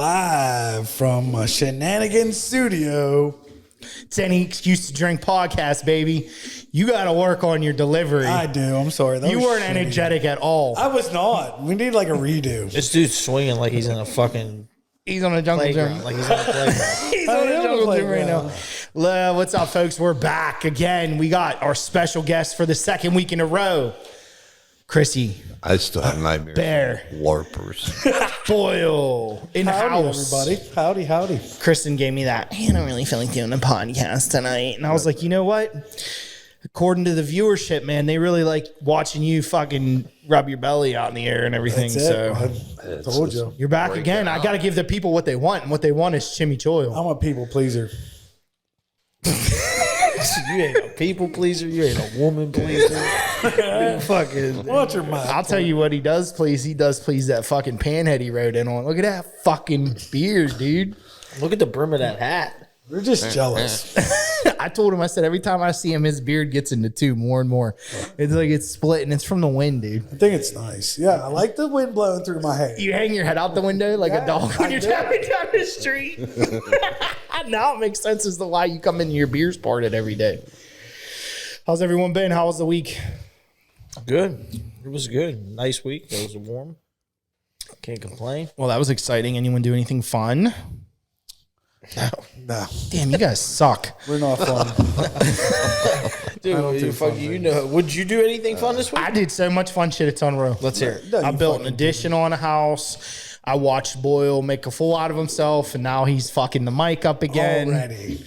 Live from a Shenanigans studio. It's Any Excuse to Drink podcast, baby. You got to work on your delivery. I do. I'm sorry. You weren't energetic at all. I was not. We need like a redo. This dude's swinging like he's in a fucking He's on a jungle playground. gym. Like he's on a playground. He's on a jungle gym right now. What's up, folks? We're back again. We got our special guest for the second week in a row. Chrissy I still have nightmares. Bear Warpers. Boyle in the Howdy, house. everybody. Howdy, howdy. Kristen gave me that. I don't really feel like doing a podcast tonight. And I was like, you know what? According to the viewership, man, they really like watching you fucking rub your belly out in the air and everything. That's So it. I told you. you're back again. I got to give the people what they want. And what they want is chimichoil. I'm a people pleaser. You ain't a people pleaser. You ain't a woman pleaser. You fucking. Watch your mouth. I'll tell you what he does please. He does please that fucking panhead he rode in on. Look at that fucking beard, dude. Look at the brim of that hat. We're just jealous. I told him, I said, every time I see him, his beard gets into two more and more. It's like it's split and it's from the wind, dude. I think it's nice. Yeah, I like the wind blowing through my hair. You hang your head out the window like a dog when I you're do. driving down the street. Now it makes sense as to why you come in your beers parted every day. How's everyone been? How was the week? Good. It was good. Nice week. It was warm. Can't complain. Well, that was exciting. Anyone do anything fun? No, Damn, you guys suck. we're not fun. Dude, you fucking, you know. Would you do anything fun this week? I did so much fun shit. It's on row. Let's hear it. No, I you built an fucking addition on a house. I watched Boyle make a fool out of himself, and now he's fucking the mic up again. Already.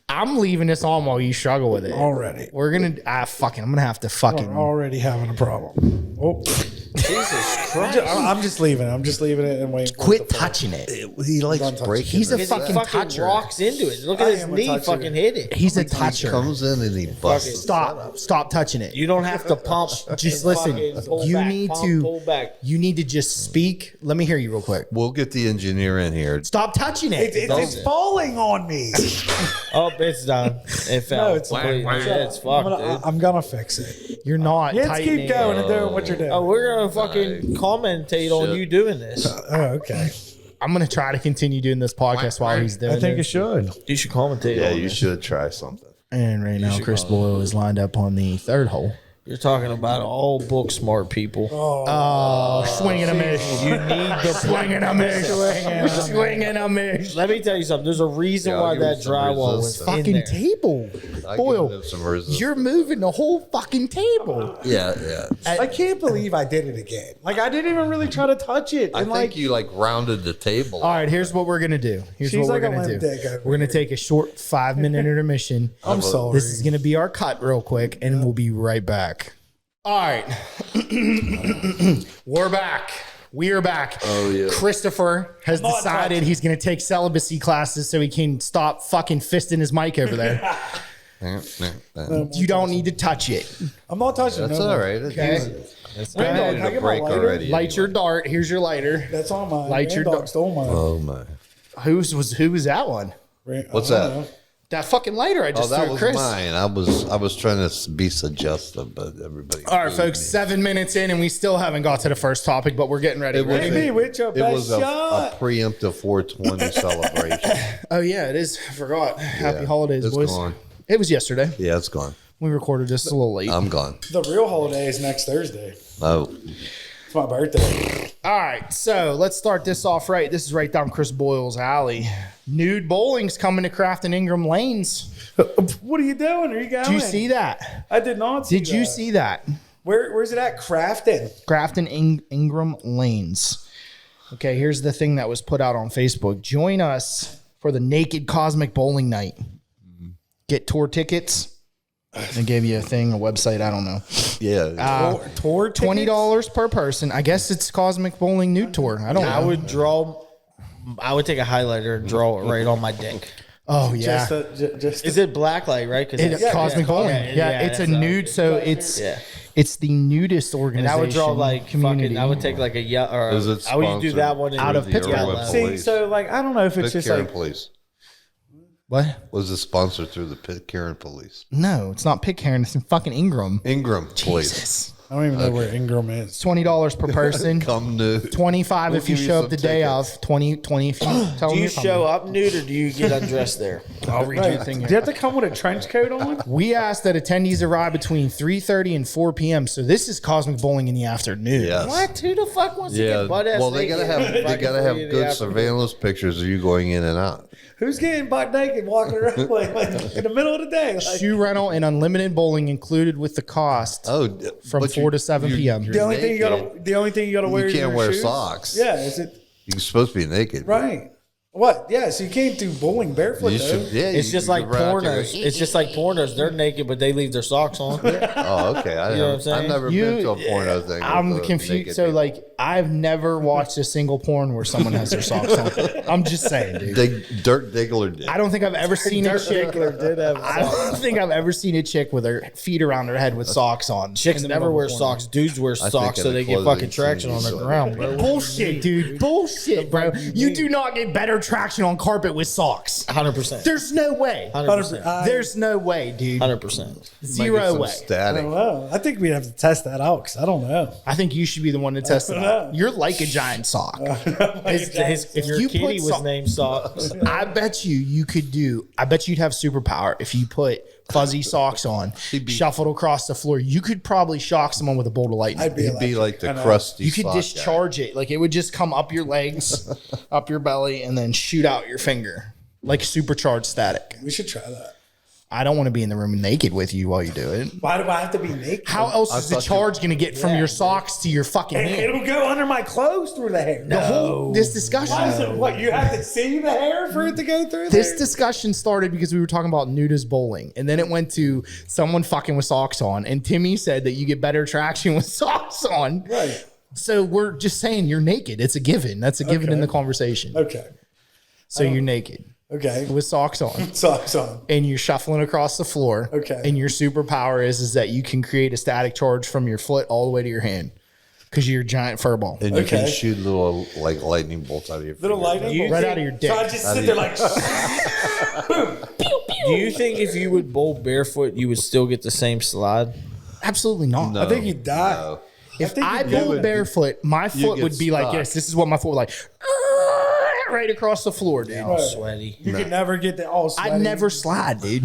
I'm leaving this on while you struggle with it. Already. We're gonna I'm gonna have to fucking. We're already having a problem. Oh, Jesus Christ. I'm just leaving it. I'm just leaving it and waiting. for it Quit to fall. touching it. He likes Don't touch breaking. He's a it. Because he fucking fucking toucher. rocks into it. Look I at his am a knee toucher. fucking hit it. He's a He toucher. comes in and he busts. Stop touching it. You don't have to pump. Just and listen. fucking pull You back, need pump, to. pull back. You need to just speak. Let me hear you real quick. We'll get the engineer in here. Stop touching it. It's falling on me. Oh, it's done. It fell. No, it's not. Yeah, it's fucked, dude. I'm gonna fix it. You're not. Let's tightening keep going it. and doing what you're doing. Oh, we're gonna fucking commentate on you doing this. Oh, okay. I'm gonna try to continue doing this podcast while he's doing I think it. it should. You should commentate. Yeah, on you this. should try something. And right now, Chris Boyle is lined up on the third hole. You're talking about all book smart people. Oh, swinging a miss. You need the Swinging a miss. Swinging a miss. Let me tell you something. There's a reason Yeah, I'll why give that him some drywall was resistance. in Fucking there. table. I Boyle, give him some resistance. you're moving the whole fucking table. Yeah, yeah. I can't believe I did it again. Like I didn't even really try to touch it. I And think you like rounded the table. All right, here's what we're gonna do. Here's She's what we're like a gonna limp do. dick over We're gonna here. take a short 5-minute intermission. I'm sorry. This is gonna be our cut real quick, and we'll be right back. All right, we're back. We are back. Oh, yeah. Christopher has not decided touching. he's gonna take celibacy classes so he can stop fucking fisting his mic over there. You don't need to touch it. I'm not touching That's it. No all more. right. It's Okay. easy. That's I Rain needed Dog, can I a get my break lighter? already. Light your anyway. dart. Here's your lighter. That's on mine. Light your Rain Dog dog. stole mine. Oh my! Who was that one? What's I don't that? know. That fucking lighter I Oh, just that threw was at Chris. mine. I was trying to be suggestive, but everybody. All right, folks, 7 minutes in, and we still haven't got to the first topic, but we're getting ready. It was- Ready? Maybe with your It best was a shot. preemptive 420 celebration. Oh, yeah, it is. I forgot. Happy Yeah, holidays, it's boys. gone. It was yesterday. Yeah, it's gone. We recorded this a little late. I'm gone. The real holiday is next Thursday. Oh, It's my birthday. All right, so let's start this off right. This is right down Chris Boyle's alley. Nude bowling's coming to Kraft and Ingram Lanes. What are you doing? Are you going? Did you see that? I did not see Did you that. see that? Where's it at? Crafton. Kraft and Ingram Lanes. Okay, here's the thing that was put out on Facebook. Join us for the Naked Cosmic Bowling Night. Get tour tickets. They gave you a thing, a website, I don't know. yeah. Tour tickets? $20 per person. I guess it's Cosmic Bowling Nude Tour. I don't know. I would take a highlighter and draw it right on my dick. Oh yeah, Just Is it blacklight, right? 'Cause it's it's- Cosmic Bowling. Yeah, it's a that's nude, so it's Yeah. it's the nudist And organization. I would draw like community. fucking. I would take like a yellow. Or Is it I would do sponsored that one out of the Pittsburgh? Irwin Yellow. see, Police? so like I don't know if it's just Pitcairn like Police. What? Was it sponsored through the Pitcairn Police? No, it's not Pitcairn. It's in fucking Ingram. Ingram Police. Jesus. I don't even know where Ingram is. $20 per person. Come nude. 25 We'll if you give you show some up the day tickets. of. 20 if you tell Do them you you're show coming. up nude or do you get undressed there? I'll read you the thing Do here. you have to come with a trench coat on? We asked that attendees arrive between 3:30 and 4 p.m. So this is Cosmic Bowling in the afternoon. Yes. What? Who the fuck wants to Yeah. get butt ass Well, they gotta naked have they fucking gotta have 3 in the good afternoon? surveillance pictures of you going in and out. Who's getting butt naked walking around like in the middle of the day? Like, Shoe rental and unlimited bowling included with the cost. Oh, From but 4 to 7 p.m. the only thing you gotta wear is You can't your wear shoes? socks. Yeah, is it You're supposed to be naked. right? What? Yeah, so you can't do bowling barefoot You though. should, yeah, It's you just could like run out there. pornos. It's just like pornos. They're naked, but they leave their socks on. Oh, okay. know what I'm saying? I've never been to a porno thing. I'm with the confused. naked So, people. like, I've never watched a single porn where someone has their socks on. I'm just saying, dude. Dirk Diggler did. I don't think I've ever seen a chick. I don't think I've ever seen a chick with her feet around her head with socks on. Chicks in the never middle wear of a porno. socks. Dudes wear think socks in so the they get clothing fucking traction on scene, the so- ground, bro. Bullshit, dude. Bullshit, bro. You do not get better traction on carpet with socks. 100%. There's no way. 100%. There's no way, dude. 100%. Zero Some way. I static. don't know. I think we'd have to test that out because I don't know. I think you should be the one to test it out. You're like a giant sock. If your you kitty put was so- named Socks. I bet you could do. I bet you'd have superpower if you put fuzzy socks on, shuffled across the floor. You could probably shock someone with a bolt of lightning. I'd be He'd be like the crusty. You could sock guy. discharge it. Like it would just come up your legs, up your belly, and then shoot out your finger. Like supercharged static. We should try that. I don't want to be in the room naked with you while you do it. Why do I have to be naked? How else is the thought you- charge going to get from your socks to your fucking hand? It'll go under my clothes through the hair. The whole this discussion. Why is it, what, you have to see the hair for it to go through This there? discussion started because we were talking about nudist bowling, and then it went to someone fucking with socks on, and Timmy said that you get better traction with socks on. Right. So we're just saying you're naked. It's a given. That's a given in the conversation. Okay. So you're naked Okay. with socks on, Socks on. and you're shuffling across the floor. Okay. And your superpower is that you can create a static charge from your foot all the way to your hand because you're a giant fur ball. And you can Okay. shoot little like lightning bolts out of your Little finger. lightning. Right bolt. out of your dick. So I just sit there like, Do you think if you would bowl barefoot, you would still get the same slide? Absolutely not. No, I think you'd die. no. If think I you do bowled it. barefoot, my foot get would be like stuck. this. This is what my foot would like right across the floor, dude. Sweaty. You could never get the all sweaty. I'd never slide, dude.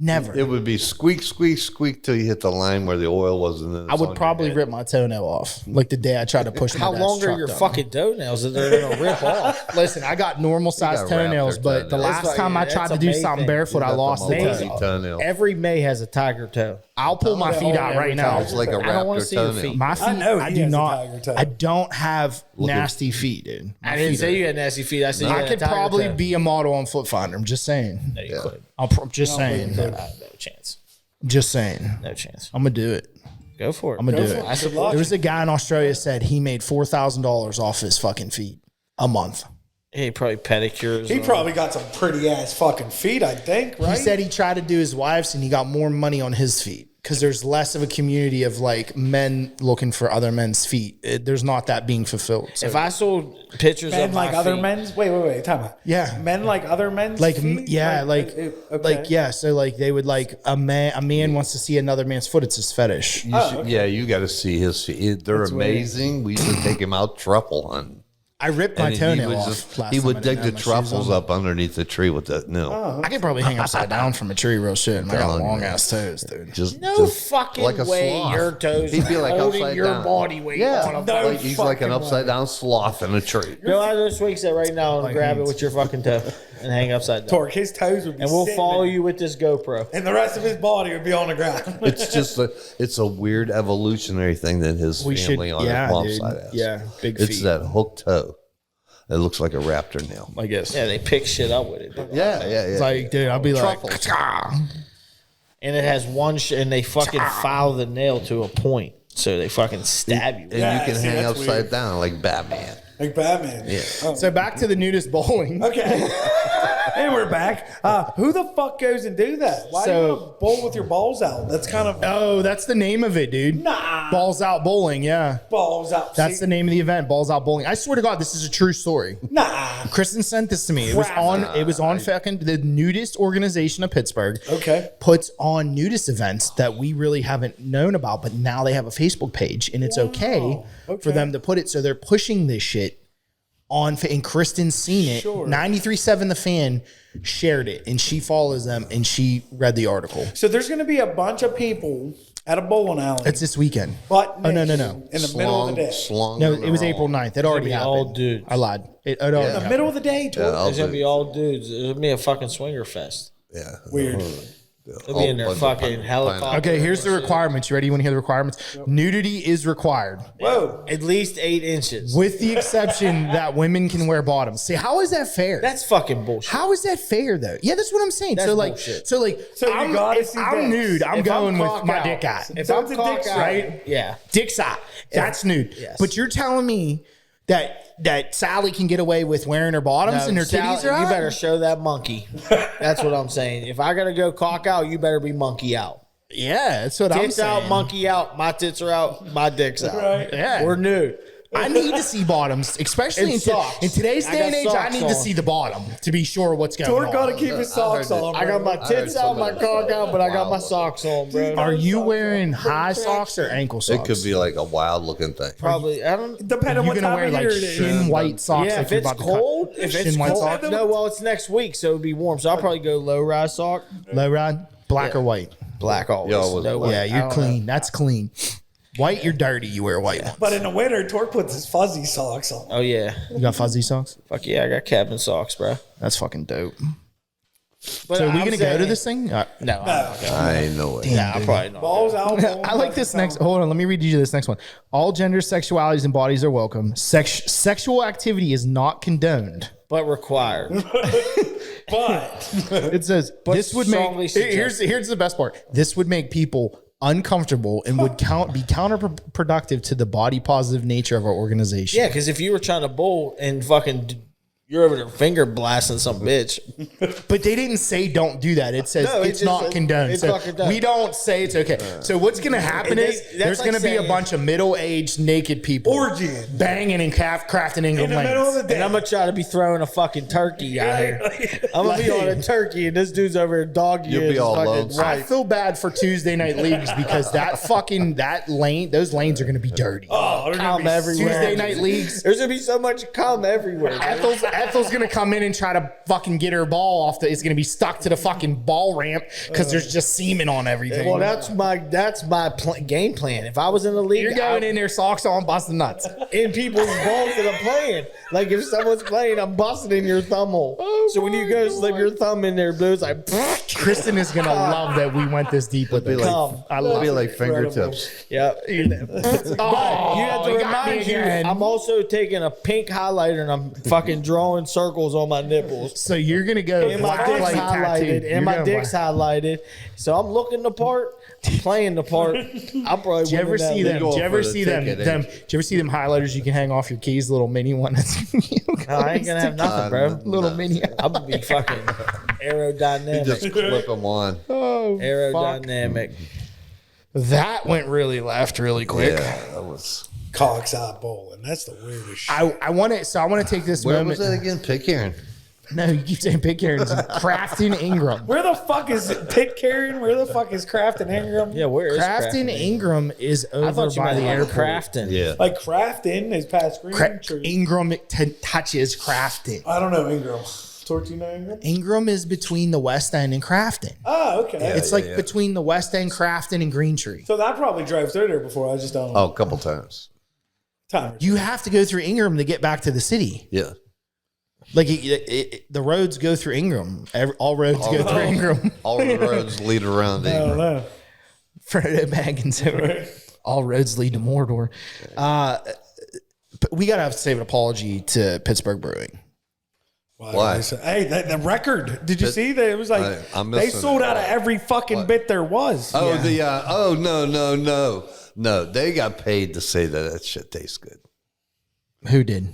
Never. It would be squeak, squeak, squeak till you hit the line where the oil was. And then I would probably rip my toenail off, like the day I tried to push my How dad's long are truck your down. fucking toenails that they're gonna rip off? Listen, I got normal sized got toenails, raptor but the toenails. last That's time I like- tried to that's do a May something thing. barefoot, I lost the May toe. toenail. Every May has a tiger toe. I'll pull my feet out right now. It's like a I don't wanna raptor see your toenail. feet. My feet, I know I he do has a not. tiger toe. I don't have nasty feet, dude. My I didn't feet say are- you had nasty feet. I said you I had could a tiger probably toe. be a model on Foot Finder. I'm just saying. No, you couldn't. I'm just saying. No chance. Just saying. No chance. I'm gonna do it. Go for it. I'm gonna do for it. it. I Good support luck. There was a guy in Australia said he made $4,000 off his fucking feet a month. He probably pedicures. He probably got some pretty ass fucking feet, I think, right? He said he tried to do his wife's and he got more money on his feet because there's less of a community of like men looking for other men's feet. There's not that being fulfilled. So, If I sold pictures men of like my other feet, men's. Wait, time out. Yeah. men like other men's. like feet? yeah, like okay. yeah. So like they would like a man wants to see another man's foot. It's his fetish. Yeah, you got to see his feet. They're amazing. We used to take him out truffle hunting. I ripped my And toenail would off. last he time would I dig didn't the have my shoes truffles on. up underneath the tree with that. No, I could probably hang upside down from a tree real shit. And I got Telling you. long ass toes, dude. just no just fucking like a way sloth. your toes He'd be like holding upside your down. body weight Yeah, on a No like he's like an fucking upside down sloth in a tree. Go out of this swing set right now and grab it with your fucking toe and hang upside down. Torque, his toes would be And we'll sitting follow there, you with this GoPro. and the rest of his body would be on the ground. It's just it's a weird evolutionary thing that his We should, family on yeah, his mom's dude. side has. Yeah, big It's feet. that hooked toe. It looks like a raptor nail. I guess. Yeah, they pick shit up with it. Yeah. It's like, dude, I'll be like, Truffles. And it has one and they fucking file the nail to a point. So they fucking stab you. And Yeah, you can see, hang that's upside weird. down like Batman. Like Batman. Yeah. Oh. So back to the nudist bowling. Okay. And we're back. Who the fuck goes and do that? Why do you want to bowl with your balls out? That's kind of Oh, that's the name of it, dude. Nah. Balls Out Bowling, yeah. balls out. That's the name of the event, Balls Out Bowling. I swear to God, this is a true story. Nah. Kristen sent this to me. It was on fucking the nudist organization of Pittsburgh. Okay. Puts on nudist events that we really haven't known about, but now they have a Facebook page, and it's okay for them to put it. So they're pushing this shit on, and Kristen's seen it. Sure. 93.7 The Fan shared it, and she follows them, and she read the article. So there's going to be a bunch of people at a bowling alley. It's this weekend. But Oh, no. in the middle of the day. No, it was April 9th. It already be happened. all dudes. I lied. It already In the happened. middle of the day, too. I'll There's gonna do- be all dudes. There's gonna be a fucking swinger fest. Yeah. Weird. They'll be in their fucking helicopter. Okay, here's the requirements. You ready? You want to hear the requirements? Nudity is required, Whoa. At least 8 inches. with the exception that women can wear bottoms. See, how is that fair? That's fucking bullshit. How is that fair, though? Yeah, that's what I'm saying. That's so like, bullshit. so like, So you I'm, gotta if see I'm dicks. nude. I'm If going with cock my out- dick out. If So I'm it's a cock dick's out, right? Yeah. Dick's out. That's nude. Yes. But you're telling me that Sally can get away with wearing her bottoms and her titties are you out? better show that monkey. That's what I'm saying. If I gotta go cock out, you better be monkey out. Yeah, that's what I'm Tits saying. out, monkey out. My tits are out. My dick's out. Right. Yeah. We're nude. I need to see bottoms, especially And in, socks. in today's I day got and age. I socks need to on. see the bottom to be sure what's going Tor on. got to keep his socks heard on. I got my tits out, my cock out, but I got my socks on, bro. Are you wearing high socks or ankle It socks? could be like a wild looking thing. Probably. I don't. Depending Are on you what gonna time wear of like year it is. shin white socks? Yeah, like if you're it's about to cold, cut? if it's Shin white cold, socks? no. Well, it's next week, so it'll be warm. So I'll probably go low rise sock, Low rod, black or white? black always. Yeah, always No black. white. Yeah, I you're don't clean. That's clean. White, you're dirty. You wear white ones. But in the winter, Tor puts his fuzzy socks on. Oh yeah, You got fuzzy socks? fuck yeah, I got cabin socks, bro. That's fucking dope. But So are we I'm gonna go to saying- this thing? No, I'm not going. I ain't know it. Nah, I'm probably not. Balls out. I like this next. Hold on, let me read you this next one. All genders, sexualities, and bodies are welcome. Sexual activity is not condoned. But required. But It says this would strongly make. Here's the best part. This would make people uncomfortable and would be counterproductive to the body positive nature of our organization. Yeah, because if you were trying to bowl and fucking you're over there finger blasting some bitch. But they didn't say don't do that. It says No, it it's just not says condoned. it's So not condoned. we don't say it's okay. So what's going to happen And is that's there's like going to be a saying- bunch of middle-aged naked people Orgies. banging and crafting Ingram in the middle of the lanes. day. And I'm gonna try to be throwing a fucking turkey out here. I'm gonna be on a turkey, and this dude's over here dogging You'll be all lonesome. I feel bad for Tuesday night leagues because those lanes are going to be dirty. Oh, they're gonna Cum be everywhere. Tuesday night leagues. There's gonna be so much cum everywhere. Ethel's gonna come in and try to fucking get her ball off. It's gonna be stuck to the fucking ball ramp because there's just semen on everything. Well, that's my game plan. If I was in the league, You're going in there, socks on, busting nuts. in people's balls that I'm playing. Like if someone's playing, I'm busting in your thumb hole. So when you go slip your thumb in there, blue, it's like Kristen is gonna love that we went this deep with Be it. like, Cum. I it'll love be it. like fingertips. yeah. Oh, You have to you got me remind you, again. I'm also taking a pink highlighter and I'm fucking drawing circles on my nipples. So you're gonna go And my black dick's light highlighted. tattoo. And my dick's highlighted. So I'm looking the part, I'm playing the part. I'm probably Do you ever winning that see league. them? Go Do you for ever the see them? ticket, Them? Do you ever see them highlighters you can hang off your keys? Little mini one. No, I ain't gonna have nothing, bro. Little mini. I'm gonna be fucking You aerodynamic. just clip them on. Oh, fuck. Aerodynamic. That went really left really quick. Yeah, that was. Cox out bowling. That's the weirdest shit. I want to. So I want to take this Where moment. was that again? Pitcairn. No, you keep saying Pitcairn's. Crafton Ingram. Where the fuck is Pitcairn? Where the fuck is Crafton Ingram? Yeah, where is Crafton Ingram is I over thought you by meant the like airport. Crafton. Yeah. Like Crafton is past Green Tree. Ingram touches Crafton. I don't know Ingram. Tortino Ingram? Ingram is between the West End and Crafton. Oh, okay. It's like between the West End, Crafton, and Green Tree. So I probably drove through there before. I just don't know. Oh, a couple times. Time. You have to go through Ingram to get back to the city. Yeah. Like the roads go through Ingram. All roads go through Ingram. All the roads lead around I don't Ingram. know. Frodo Baggins over. All roads lead to Mordor. But we gotta have to say an apology to Pittsburgh Brewing. Why? Hey, the record. Did you see that? It was like I'm they missing sold it. out of every fucking bit there was. Oh, no. They got paid to say that shit tastes good. Who did?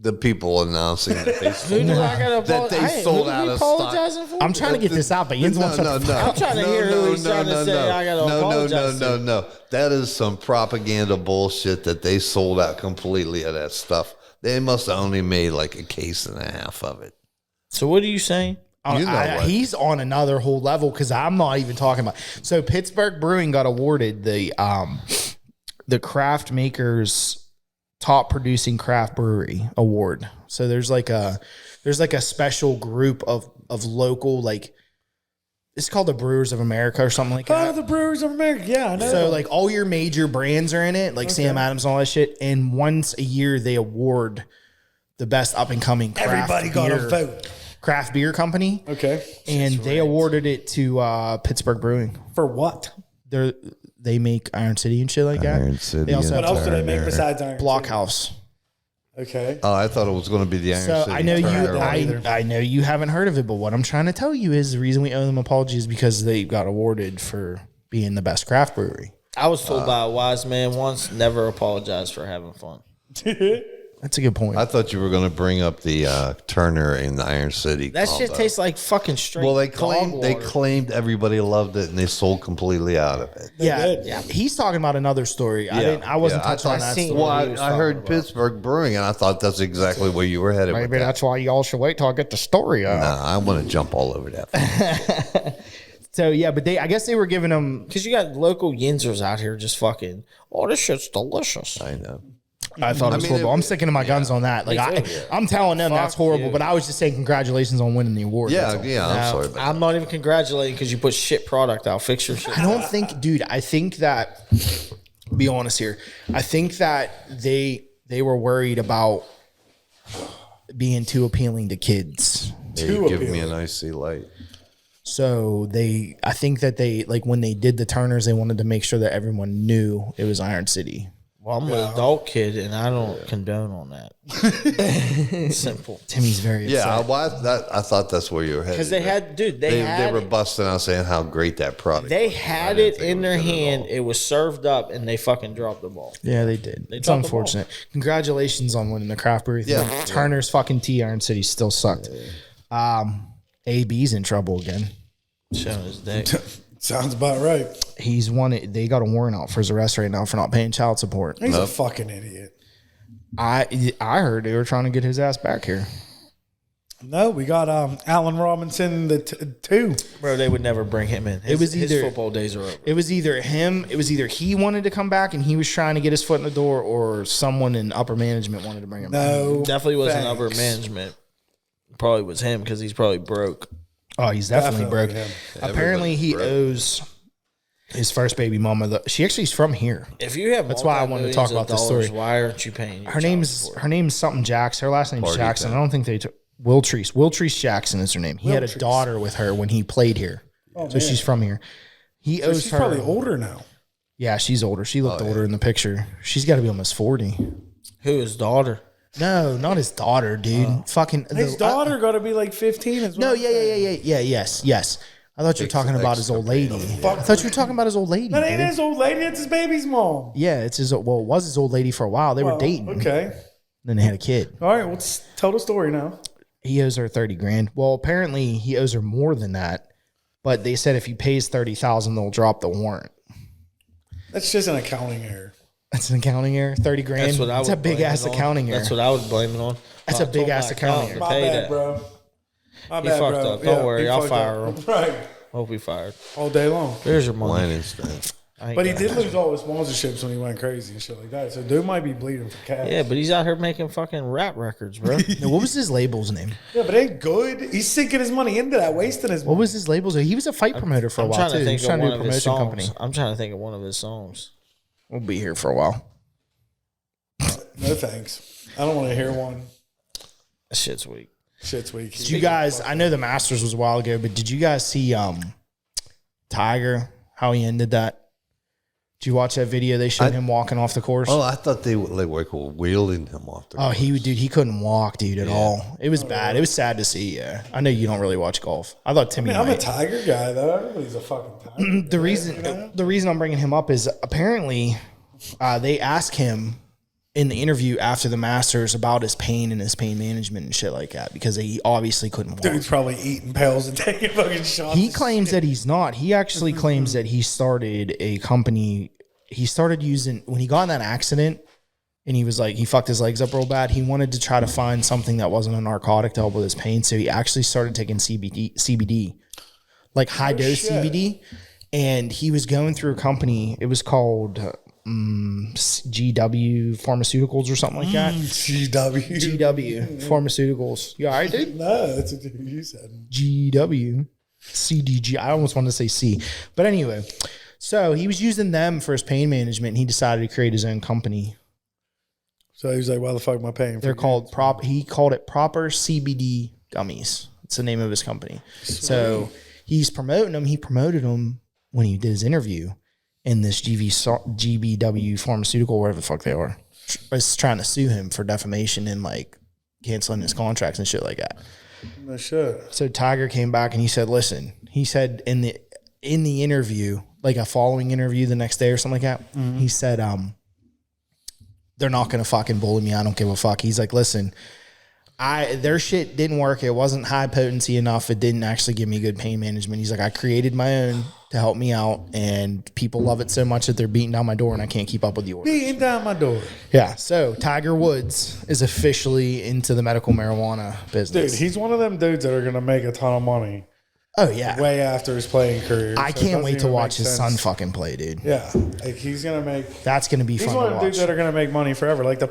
The people announcing that they Who sold, do I gotta that they apologize? sold Who out we of stock. apologizing for? I'm trying to get this out, but Jens wants to. I'm trying to hear who he's trying to say I gotta apologize to. No. That is some propaganda bullshit that they sold out completely of that stuff. They must have only made like a case and a half of it. So what are you saying? You know what? He's on another whole level because I'm not even talking about. So Pittsburgh Brewing got awarded the Craft Makers Top Producing Craft Brewery Award. So there's like a special group of local, like, it's called the Brewers of America or something like that. Oh, the Brewers of America. Yeah, I know. So like all your major brands are in it, like Sam Adams and all that shit. And once a year they award the best up and coming craft everybody got beer, a vote. craft beer company. Okay. And they awarded it to Pittsburgh Brewing. For what? They make Iron City and shit like Iron that. City They also What have else do they make besides Iron Blockhouse. City? Okay. Oh, I thought it was going to be the Iron So City. I know Turner. I know you haven't heard of it, but what I'm trying to tell you is the reason we owe them apologies because they got awarded for being the best craft brewery. I was told by a wise man once, never apologize for having fun. That's a good point. I thought you were going to bring up the Turner in the Iron City. That shit combo. tastes like fucking straight. Well, they dog claimed water. everybody loved it, and they sold completely out of it. yeah, he's talking about another story. I wasn't touching on that seen story. what Well, he was I talking heard about. Pittsburgh Brewing, and I thought that's exactly where you were headed. with Maybe that. that's why y'all should wait till I get the story out. Nah, I want to jump all over that. So yeah, but I guess they were giving them. Because you got local Yinzers out here just fucking, oh, this shit's delicious. I know. I thought it was mean, horrible. it- I'm sticking to my guns on that. Like Me too. I'm telling them that's Fuck horrible, you. but I was just saying congratulations on winning the award. that's Yeah, all. yeah. I'm Now, sorry about I'm not even congratulating because you put shit product out. Fix your shit. I don't think, dude. I think that. Be honest here. I think that they were worried about being too appealing to kids. that. Hey, Too give me appealing. an icy light. So I think that they like when they did the Turners, they wanted to make sure that everyone knew it was Iron City. Well, I'm an adult kid and I don't condone on that. Simple. Timmy's very upset. Yeah, well, I thought that's where you were headed. Because they had, dude, They had were busting out saying how great that product. they was. I had didn't it think in was their good at hand. all. It was served up, and they fucking dropped the ball. Yeah, they did. It's dropped the ball. unfortunate. Congratulations on winning the craft brewery. thing. Yeah. Turner's fucking tea Iron City still sucked. AB's in trouble again. Showing his dick. Sounds about right. He's won it. They got a warrant out for his arrest right now for not paying child support. He's a fucking idiot. I heard they were trying to get his ass back here. No, we got Allen Robinson two. Bro, they would never bring him in. His, was his either- football days are over. It was either him. It was either he wanted to come back and he was trying to get his foot in the door, or someone in upper management wanted to bring him back. No, Definitely wasn't thanks. upper management. Probably was him because he's probably broke. Oh, he's definitely broke. Definitely him. Apparently, he Everybody's owes his first baby mama. She actually is from here. If you have That's why I wanted to talk about this $multi-millions of story. dollars, why aren't you paying your Her child name's support? something Jackson. Her last name's Party Jackson. thing. I don't think they took Wiltrice. Wiltrice Jackson is her name. He had a daughter with her when he played here, so she's from here. He owes She's her. probably older now. Yeah, she's older. She looked older in the picture. She's got to be almost 40. Who, his daughter? No, not his daughter, dude. Fucking His daughter got to be like 15 as well. No, yes. I thought you were talking about his old lady. I thought you were talking about his old lady. That ain't dude. his old lady. It's his baby's mom. Yeah, it's his. Well, it was his old lady for a while. They were dating. Okay. Then they had a kid. All right. Well, tell the story now. He owes her 30 grand. Well, apparently he owes her more than that. But they said if he pays 30,000, they'll drop the warrant. That's just an accounting error. That's an accounting error. 30 grand. That's what I That's would a big blame ass it on. accounting error. That's what I would blame it on. That's I a big told ass my accounting accountant error. to My pay bad, that. bro. My He bad, fucked bro. up. Don't worry, he I'll fucked fire up. him. Right. Hope he fired. All day long. There's your money. Weinstein. I ain't But he got did it. lose all his sponsorships when he went crazy and shit like that. So dude might be bleeding for cash. Yeah, but he's out here making fucking rap records, bro. Now, what was his label's name? Yeah, but it ain't good. He's sinking his money into that, wasting his What money. was his label's? He was a fight promoter for a I'm while trying too. to He think was of trying to one do a of his promotion songs. company. I'm trying to think of one of his songs. We'll be here for a while. No thanks. I don't want to hear one. That shit's weak. Shit's weak. Did you guys? I know the Masters was a while ago, but did you guys see Tiger? How he ended that? Did you watch that video? They showed him walking off the course. Oh, I thought they were wheeling him off the Oh, he couldn't walk, dude, at all. It was bad. It was sad to see. Yeah, I know you don't really watch golf. I thought Timmy. I'm a might. Tiger guy, though. Everybody's a fucking Tiger. The reason I'm bringing him up is apparently they asked him in the interview after the Masters about his pain and his pain management and shit like that because he obviously couldn't walk. Dude's probably eating pills and taking fucking shots. He claims that he's not. He actually claims that he started a company. He started using, when he got in that accident and he was like, he fucked his legs up real bad. He wanted to try to find something that wasn't a narcotic to help with his pain. So he actually started taking CBD, like high dose CBD. And he was going through a company. It was called GW Pharmaceuticals or something like that. GW Pharmaceuticals. You all right, dude? No, that's what you said. GW CDG. I almost wanted to say C. But anyway, so he was using them for his pain management. And he decided to create his own company. So he was like, why the fuck am I paying for They're called he called it Proper CBD Gummies. It's the name of his company. Sweet. So he's promoting them. He promoted them when he did his interview, and this GBW Pharmaceutical, whatever the fuck they are, was trying to sue him for defamation and like canceling his contracts and shit like that. No shit. So Tiger came back and he said, listen, he said in the interview, like a following interview the next day or something like that, he said, they're not going to fucking bully me. I don't give a fuck. He's like, listen, their shit didn't work. It wasn't high potency enough. It didn't actually give me good pain management. He's like, I created my own to help me out, and people love it so much that they're beating down my door, and I can't keep up with the order. Beating down my door. Yeah. So Tiger Woods is officially into the medical marijuana business. Dude, he's one of them dudes that are going to make a ton of money Oh yeah. way after his playing career. I So it can't doesn't wait to even watch make his sense. son fucking play, dude. Yeah, like he's gonna make. That's gonna be He's fun one to of the dudes watch. that are gonna make money forever, like the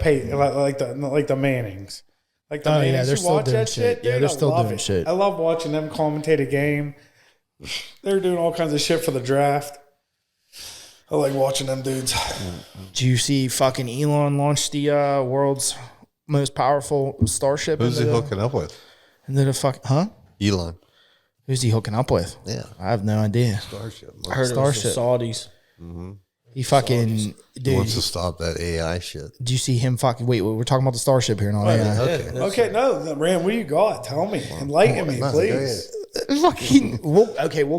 like the Mannings. Like the Oh, Mannings yeah, they're who still watch doing that shit. shit. Yeah, Dude, they're I still love doing it. shit. I love watching them commentate a game. They're doing all kinds of shit for the draft. I like watching them dudes. Do you see fucking Elon launched the world's most powerful starship? Who's he into the- hooking up with? Into the fuck? Huh? Elon. Who's he hooking up with? Yeah. I have no idea. Starship. I heard it was the Starship. Saudis. He fucking He dude. wants to stop that AI shit. Do you see him fucking? Wait, we're talking about the starship here, not AI. Okay. Okay, no, Rand, what do you got? Tell me, enlighten me, No, go please. Fucking. We'll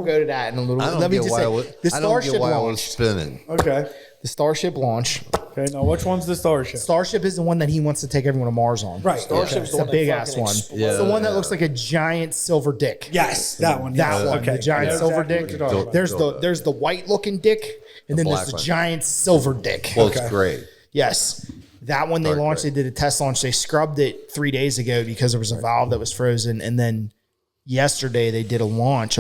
go to that in a little. I Let don't me get just why say, the I don't get starship why I was launched. spinning. Okay, The starship launch. okay. Now, which one's the starship? Starship is the one that he wants to take everyone to Mars on. Right. Starship's It's the a one that big ass fucking one. explodes. It's the one that Yeah. looks like a giant silver dick. Yes, that one. That yes. one, Okay, the giant I know silver exactly what dick. you're talking about. There's the white looking dick, and then there's black the one. giant silver dick. Well, Okay. it's great. Yes. That one they Dark launched, gray. they did a test launch. They scrubbed it 3 days ago because there was a valve that was frozen. And then yesterday they did a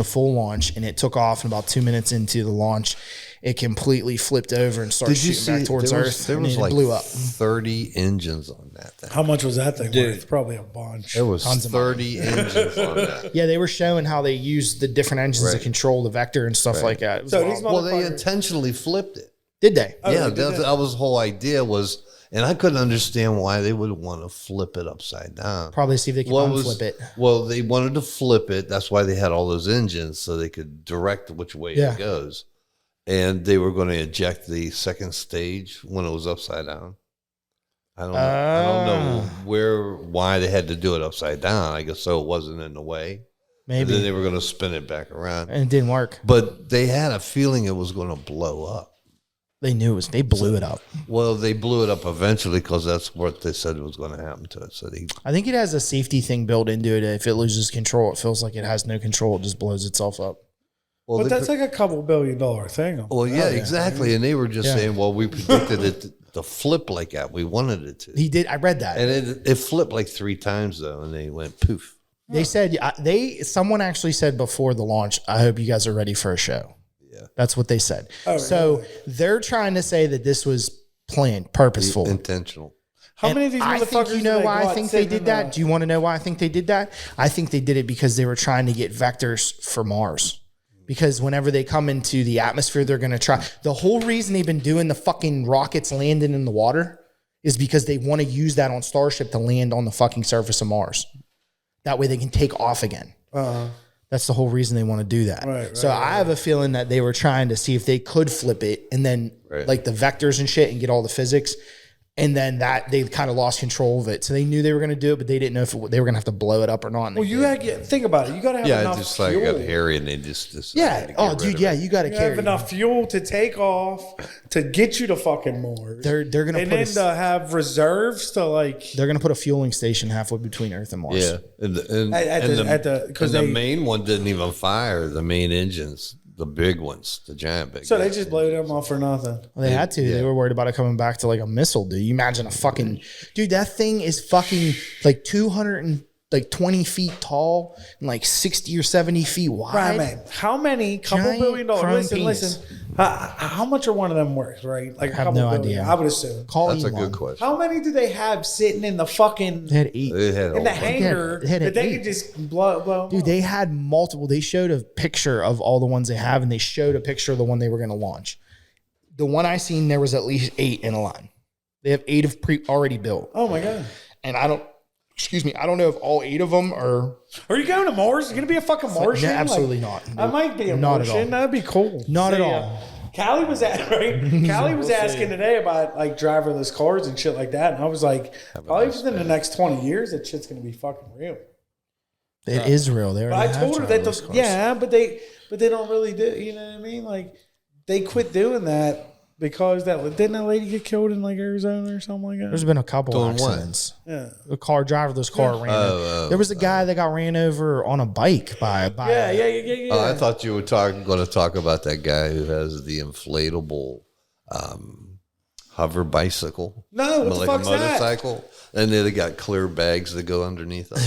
full launch, and it took off. And about 2 minutes into the launch, it completely flipped over and started Did you shooting see? back towards there Earth. was, there and was it like blew up. 30 engines on that thing. How much was that thing? Dude. Worth? Probably a bunch. There was Tons of 30 engines on that. Yeah, they were showing how they used the different engines to Right. control the vector and stuff like that. It was So wild. these Well, they motherfuckers. intentionally flipped it. Did they? Oh, Yeah, they did that was the whole idea was, and I couldn't understand why they would want to flip it upside down. Probably see if they can unflip it. Well, they wanted to flip it. That's why they had all those engines so they could direct which way Yeah. it goes. And they were going to eject the second stage when it was upside down. I don't know why they had to do it upside down. I guess so it wasn't in the way. And then Maybe. they were going to spin it back around. And it didn't work. But they had a feeling it was going to blow up. They knew it was. They blew it up. Well, they blew it up eventually because that's what they said was going to happen to it. So they, I think it has a safety thing built into it. If it loses control, it feels like it has no control. It just blows itself up. well, But they that's put- like a couple $1 billion thing. well, yeah, exactly. And they were just Yeah. saying, well, we predicted it to flip like that. We wanted it to. He did. I read that. And it flipped like 3 times though, and they went poof. They said someone actually said before the launch, I hope you guys are ready for a show. Yeah. That's what they said. Oh, So they're trying to say that this was planned, purposeful. Intentional. How And many of these I motherfuckers? think you know do why I got think they sitting did in that. Do you want to know why I think they did that? I think they did it because they were trying to get vectors for Mars. Because whenever they come into the atmosphere, they're going to try. The whole reason they've been doing the fucking rockets landing in the water is because they want to use that on Starship to land on the fucking surface of Mars. That way they can take off again. That's the whole reason they want to do that. Right, So I have a feeling that they were trying to see if they could flip it and then Right. like the vectors and shit and get all the physics. And then that they kind of lost control of it. So they knew they were going to do it, but they didn't know if they were going to have to blow it up or not. And Well, they you did. had to think about it. You got to have Yeah, enough just like fuel. got hairy and they just decided Yeah. to get Oh, rid dude. of Yeah. it. You got to You carry have enough fuel to take off to get you to fucking Mars. They're going to and put then to have reserves to like. they're going to put a fueling station halfway between Earth and Mars. Yeah, and Because the they main one didn't even fire the main engines, the big ones, the giant big. so they ones. just blew them off for nothing. Well, they had to. Yeah. They were worried about it coming back to like a missile, dude. You imagine a fucking dude. That thing is fucking like 220 feet tall and like 60 or 70 feet wide. Right, man. How many? Couple Giant $1 billion. chrome Listen, penis. listen. How much are one of them worth? Right, like I have couple no billion, idea. I would assume. Call That's a Elon. good question. How many do they have sitting in the fucking They had 8. They had in the a- hangar They had that they eight. could just blow? Dude, they had multiple. They showed a picture of all the ones they have, and they showed a picture of the one they were going to launch. The one I seen, there was at least 8 in a line. They have 8 of already built, Oh my god. and I don't know if all 8 of them are. Are you going to Mars? You gonna be a fucking Martian? No, absolutely Like, not. I might be a Not at all. Martian. That'd be cool. Not at See, all. Callie was asking today about like driverless cars and shit like that, and I was like, probably within the next 20 years, that shit's gonna be fucking real. It is real. They But I already have told her that driverless cars. yeah, but they don't really do. You know what I mean? Like they quit doing that because didn't that lady get killed in like Arizona or something like that? There's been a couple Doing what? accidents. Yeah. The driverless car ran over. There was a guy that got ran over on a bike by Yeah. Oh, I thought you were going to talk about that guy who has the inflatable hover bicycle. No, what the like fuck's a that? motorcycle. And then they got clear bags that go underneath them.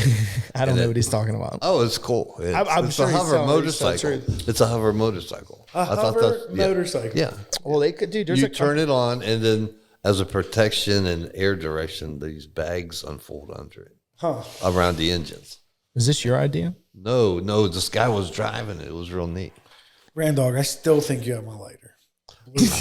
I don't know what he's talking about. Oh, it's cool. It's, I'm it's sure a he's hover telling the motorcycle. truth. It's a hover motorcycle. A hover motorcycle. Yeah. Well, they could do. There's You a turn it on, and then as a protection and air direction, these bags unfold under it Huh. around the engines. Is this your idea? No, this guy was driving it. It was real neat. Randog, I still think you have my lighter.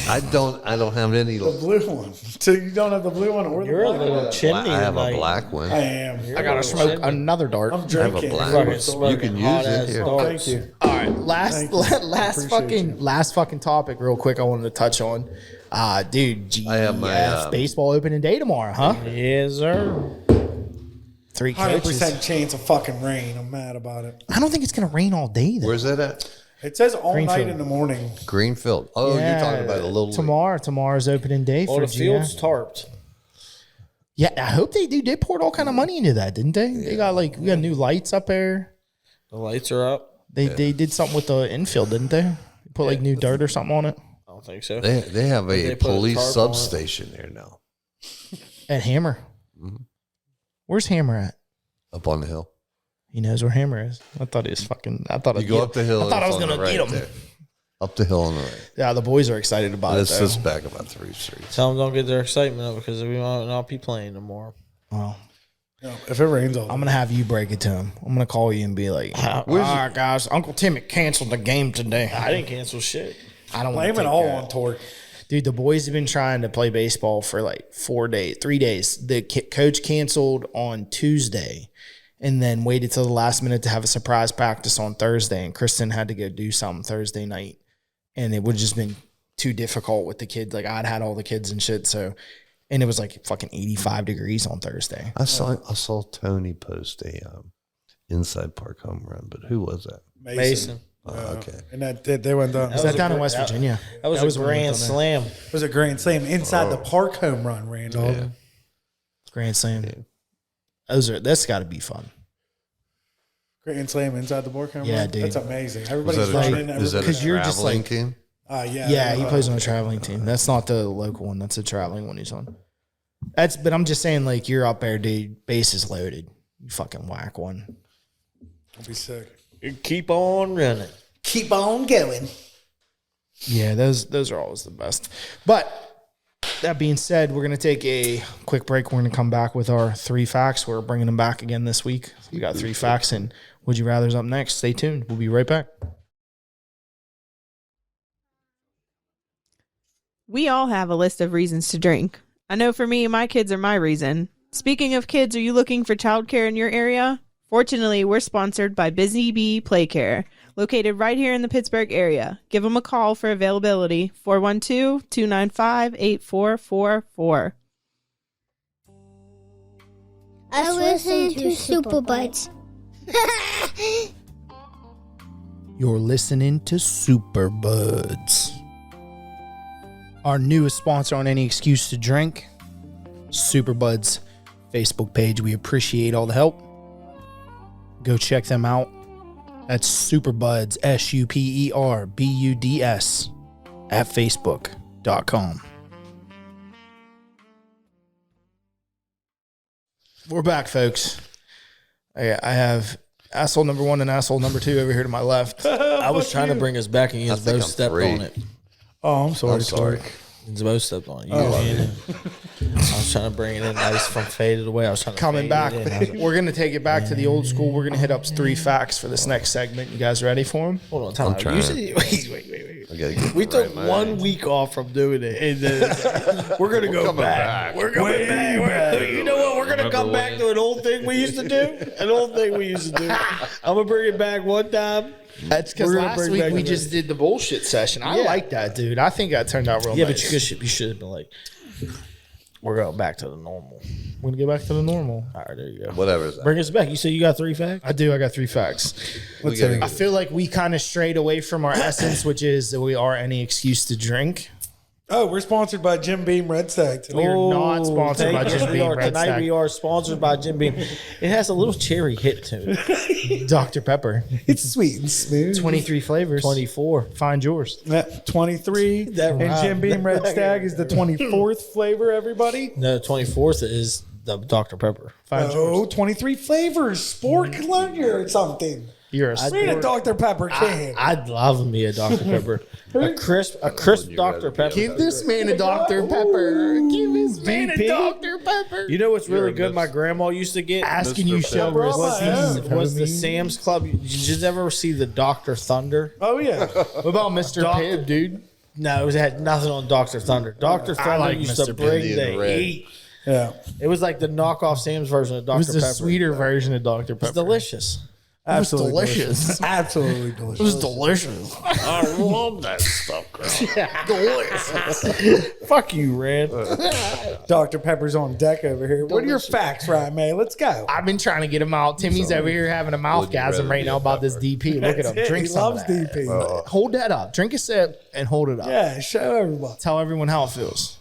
I don't have any. The blue one. So you don't have the blue one or the You're a black little one? chimney. I have tonight. a black one. I am. I gotta smoke another dart. I'm have a drinking. black Fucking one. smoking You can use hot-ass it here. Oh, darts. thank you. All right, last Appreciate last fucking topic, real quick. I wanted to touch on, dude. GF I have my, baseball opening day tomorrow, huh? Yes, sir. 3 coaches. 100% chance of fucking rain. I'm mad about it. I don't think it's gonna rain all day though. Where's that at? It says all Greenfield. night in the morning. Greenfield. Oh, you're talking about a little tomorrow. Tomorrow's opening day Well, for the field's GF. tarped. Yeah, I hope they do. They poured all kind of money into that, didn't they? They got we got new lights up there. The lights are up. They did something with the infield, didn't they? Put like new dirt or something on it I don't think so. They have They a put a police tarp on it. substation there now, at Hammer. Where's Hammer at? up on the hill. He knows where Hammer is. I thought he was fucking. I thought You I'd go get- up the hill. I thought I it's was on the gonna get right him. there. Up the hill on the right. Yeah, the boys are excited about And it. it Though. sits back about 3 streets. Tell them don't get their excitement up because we might not be playing no more. Well, No, if it rains all I'm gonna have you break it to him. I'm gonna call you and be like, "All right, guys, Uncle Timmy canceled the game today. I didn't cancel shit. I don't want blame to it all on Torque. Dude, the boys have been trying to play baseball for like 3 days. The coach canceled on Tuesday and then waited till the last minute to have a surprise practice on Thursday. And Kristen had to go do something Thursday night. And it would have just been too difficult with the kids. Like I'd had all the kids and shit. So, and it was like fucking 85 degrees on Thursday. I saw Tony post a inside park home run, but who was that? Mason. Okay. And they went down. Was that down in West Virginia? That was a when we grand went down slam. It was a grand slam inside the park home run, Randall. Yeah. there. Grand Slam. That's got to be fun. Grand slam inside the park home Yeah, run. dude. That's amazing. Was Everybody's that running. is that a 'cause you're just traveling like- team? Yeah. Yeah, he plays on a traveling team. That's not the local one. That's a traveling one he's on. But I'm just saying, like, you're up there, dude. Base is loaded. You fucking whack one. I'll be sick. Keep on running. Keep on going. Yeah, those are always the best. But that being said, we're gonna take a quick break. We're gonna come back with our 3 facts. We're bringing them back again this week. We got 3 facts, and Would You Rather's up next. Stay tuned. We'll be right back. We all have a list of reasons to drink. I know for me, my kids are my reason. Speaking of kids, are you looking for childcare in your area? Fortunately, we're sponsored by Busy Bee Playcare, located right here in the Pittsburgh area. Give them a call for availability, 412-295-8444. I listen to Superbuds. You're listening to Superbuds. Our newest sponsor on Any Excuse to Drink, Superbuds Facebook page. We appreciate all the help. Go check them out. That's Superbuds, SUPERBUDS at Facebook.com. We're back, folks. I have asshole number 1 and asshole number 2 over here to my left. I was trying to bring us back and you think both I'm stepped 3. on it. Oh, I'm sorry. I'm sorry. You both stepped on it. I was trying to bring it in nice from faded away. I was trying to Coming fade back, it in. I was like, we're going to take it back to the old school. We're going to hit up 3 facts for this next segment. You guys ready for them? hold on, time out. trying. You said, wait. I gotta get We the took right 1 1 week off from doing it, and then we're gonna go coming back. back. We're coming back. You know what? We're gonna come back to an old thing we used to do. I'm gonna bring it back one time. That's because We're gonna last bring week back we the- just did the bullshit session. I Yeah. like that, dude. I think that turned out real Yeah, nice. but you should have been like, we're going back to the normal. We're going to get back to the normal. All right, there you go. Whatever is that. Bring us back. You said you got 3 facts. I do. I got 3 facts. We gotta I feel like we kind of strayed away from our essence, which is that we are Any Excuse to Drink. Oh, we're sponsored by Jim Beam Red Stack. We are not sponsored by Yes, Jim we Beam are. Red Tonight Stack. we are sponsored by Jim Beam. It has a little cherry hit to it. Dr. Pepper. It's sweet and smooth. 23 flavors. 24. Find yours. 23. That And rhymed. Jim Beam Red Stag is the 24th flavor, everybody. No, 24th is the Dr. Pepper. Find yours. Oh, 23 flavors. Sport Columbia or something. You're a Read a Dr. Pepper can. I'd love me a Dr. Pepper. a crisp Dr. Pepper. Give this man a Dr. Pepper. Give this man a BP? Dr. Pepper. You know what's really You're a good? My grandma used to get Asking you shall Pepper. receive. was the Sam's Club. Did you ever see the Dr. Thunder? Oh, yeah. What about Mr. Pibb, dude? No, it had nothing on Dr. Thunder. Dr. Thunder like used Mr. to bring Indian the Red. heat. Yeah. It was like the knockoff Sam's version of It Dr. was the Pepper. sweeter version of Dr. Pepper. It's delicious. Absolutely delicious. Absolutely It was delicious. delicious. I love that stuff, girl. Fuck you, Red. Dr. Pepper's on deck over here. What are your facts, right, man? Let's go. I've been trying to get him out. Timmy's over here having a mouthgasm rather right be now a about this DP. Look at him. Drink He some loves of that. DP. Hold that up. Drink a sip and hold it up. Yeah, show everybody. Tell everyone how it feels.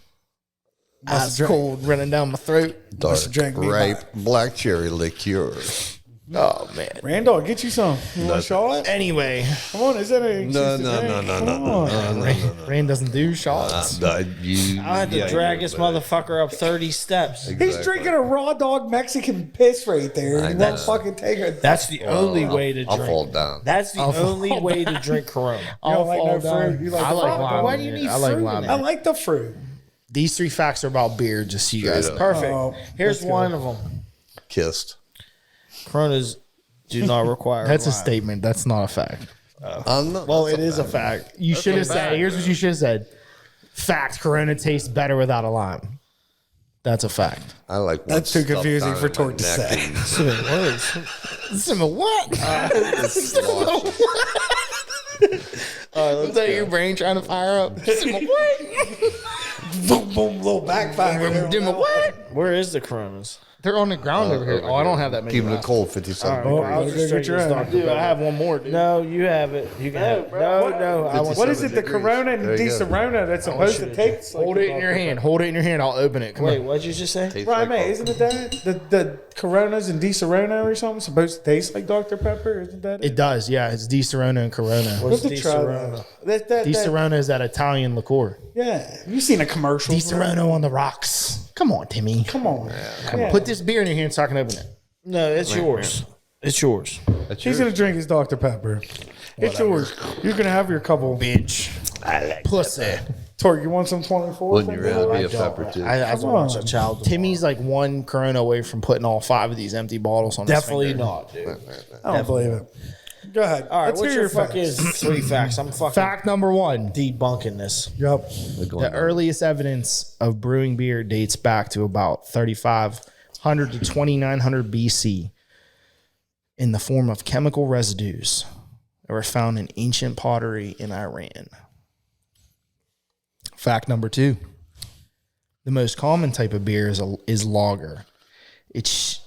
Must Ice drink- cold running down my throat. Dark drink me grape black cherry liqueur. Oh man. Randall, get you some. You want a shot? Anyway, Come on, is that a No. Rand doesn't do shots. I had to drag this motherfucker up 30 steps. He's drinking a raw dog Mexican piss right there. I He know. won't fucking take it. That's the only way to I'll drink. fall down. That's the only way to drink Corona. You don't like no fruit. You like I the like fruit. lime. Why do you need I like fruit in lime. it? I like the fruit. These 3 facts are about beer, just so you guys Straight know. up. Perfect. Oh, Here's let's go. one of them. Kissed. Coronas do not require That's a lime. statement. That's not a fact. I'm not, Well, that's it is a fact. You should have said, here's what you should have said. Fact, Corona tastes better without a lime. That's a fact. I like one That's too stuffed confusing down for in my Tort to neck say. and Some what? slosh. Is that your brain trying to fire up? Some what? Boom, boom, little backfire. Some what? Where is the Coronas? They're on the ground over here. Oh, I don't have that many. Keeping it left. cold 57 Oh, degrees. I'll go just get drink your this own. Dr. Dude, I Pepper. have one more, dude. No, you have it. You can have it. No, I want What is it? The 57 Corona and degrees. Di There you go. Serrano that's supposed to taste like Hold it in your hand. Hold it in your hand. I'll open it. Come Wait, on. what'd you just say? Tastes Right, like man. cold. Isn't it that? The Coronas and Di Serrano or something supposed to taste like Dr. Pepper? Isn't that It does, yeah. It's Di Serrano and Corona. What's Let's Di try Serrano? that. Di Serrano is that Italian liqueur. Yeah. You seen a commercial? Di Serrano on the rocks. Come on, Timmy. Come on. Yeah. Put this beer in your hand so I can open it. No, it's yours. It's yours. That's He's yours. gonna drink his Dr. Pepper. It's yours. You're gonna have your couple. Bitch. Pussy. Torque, you want some 24? Wouldn't you rather be a pepper too? I Come watch a on. child. Timmy's like one Corona away from putting all 5 of these empty bottles on Definitely his finger. not, dude. I don't believe it. Go ahead. All right, Let's what's hear your facts. fucking 3 facts? I'm fucking Fact number 1. debunking this. Yep. The earliest evidence of brewing beer dates back to about 3,500 to 2,900 BC in the form of chemical residues that were found in ancient pottery in Iran. Fact number 2. The most common type of beer is lager. It's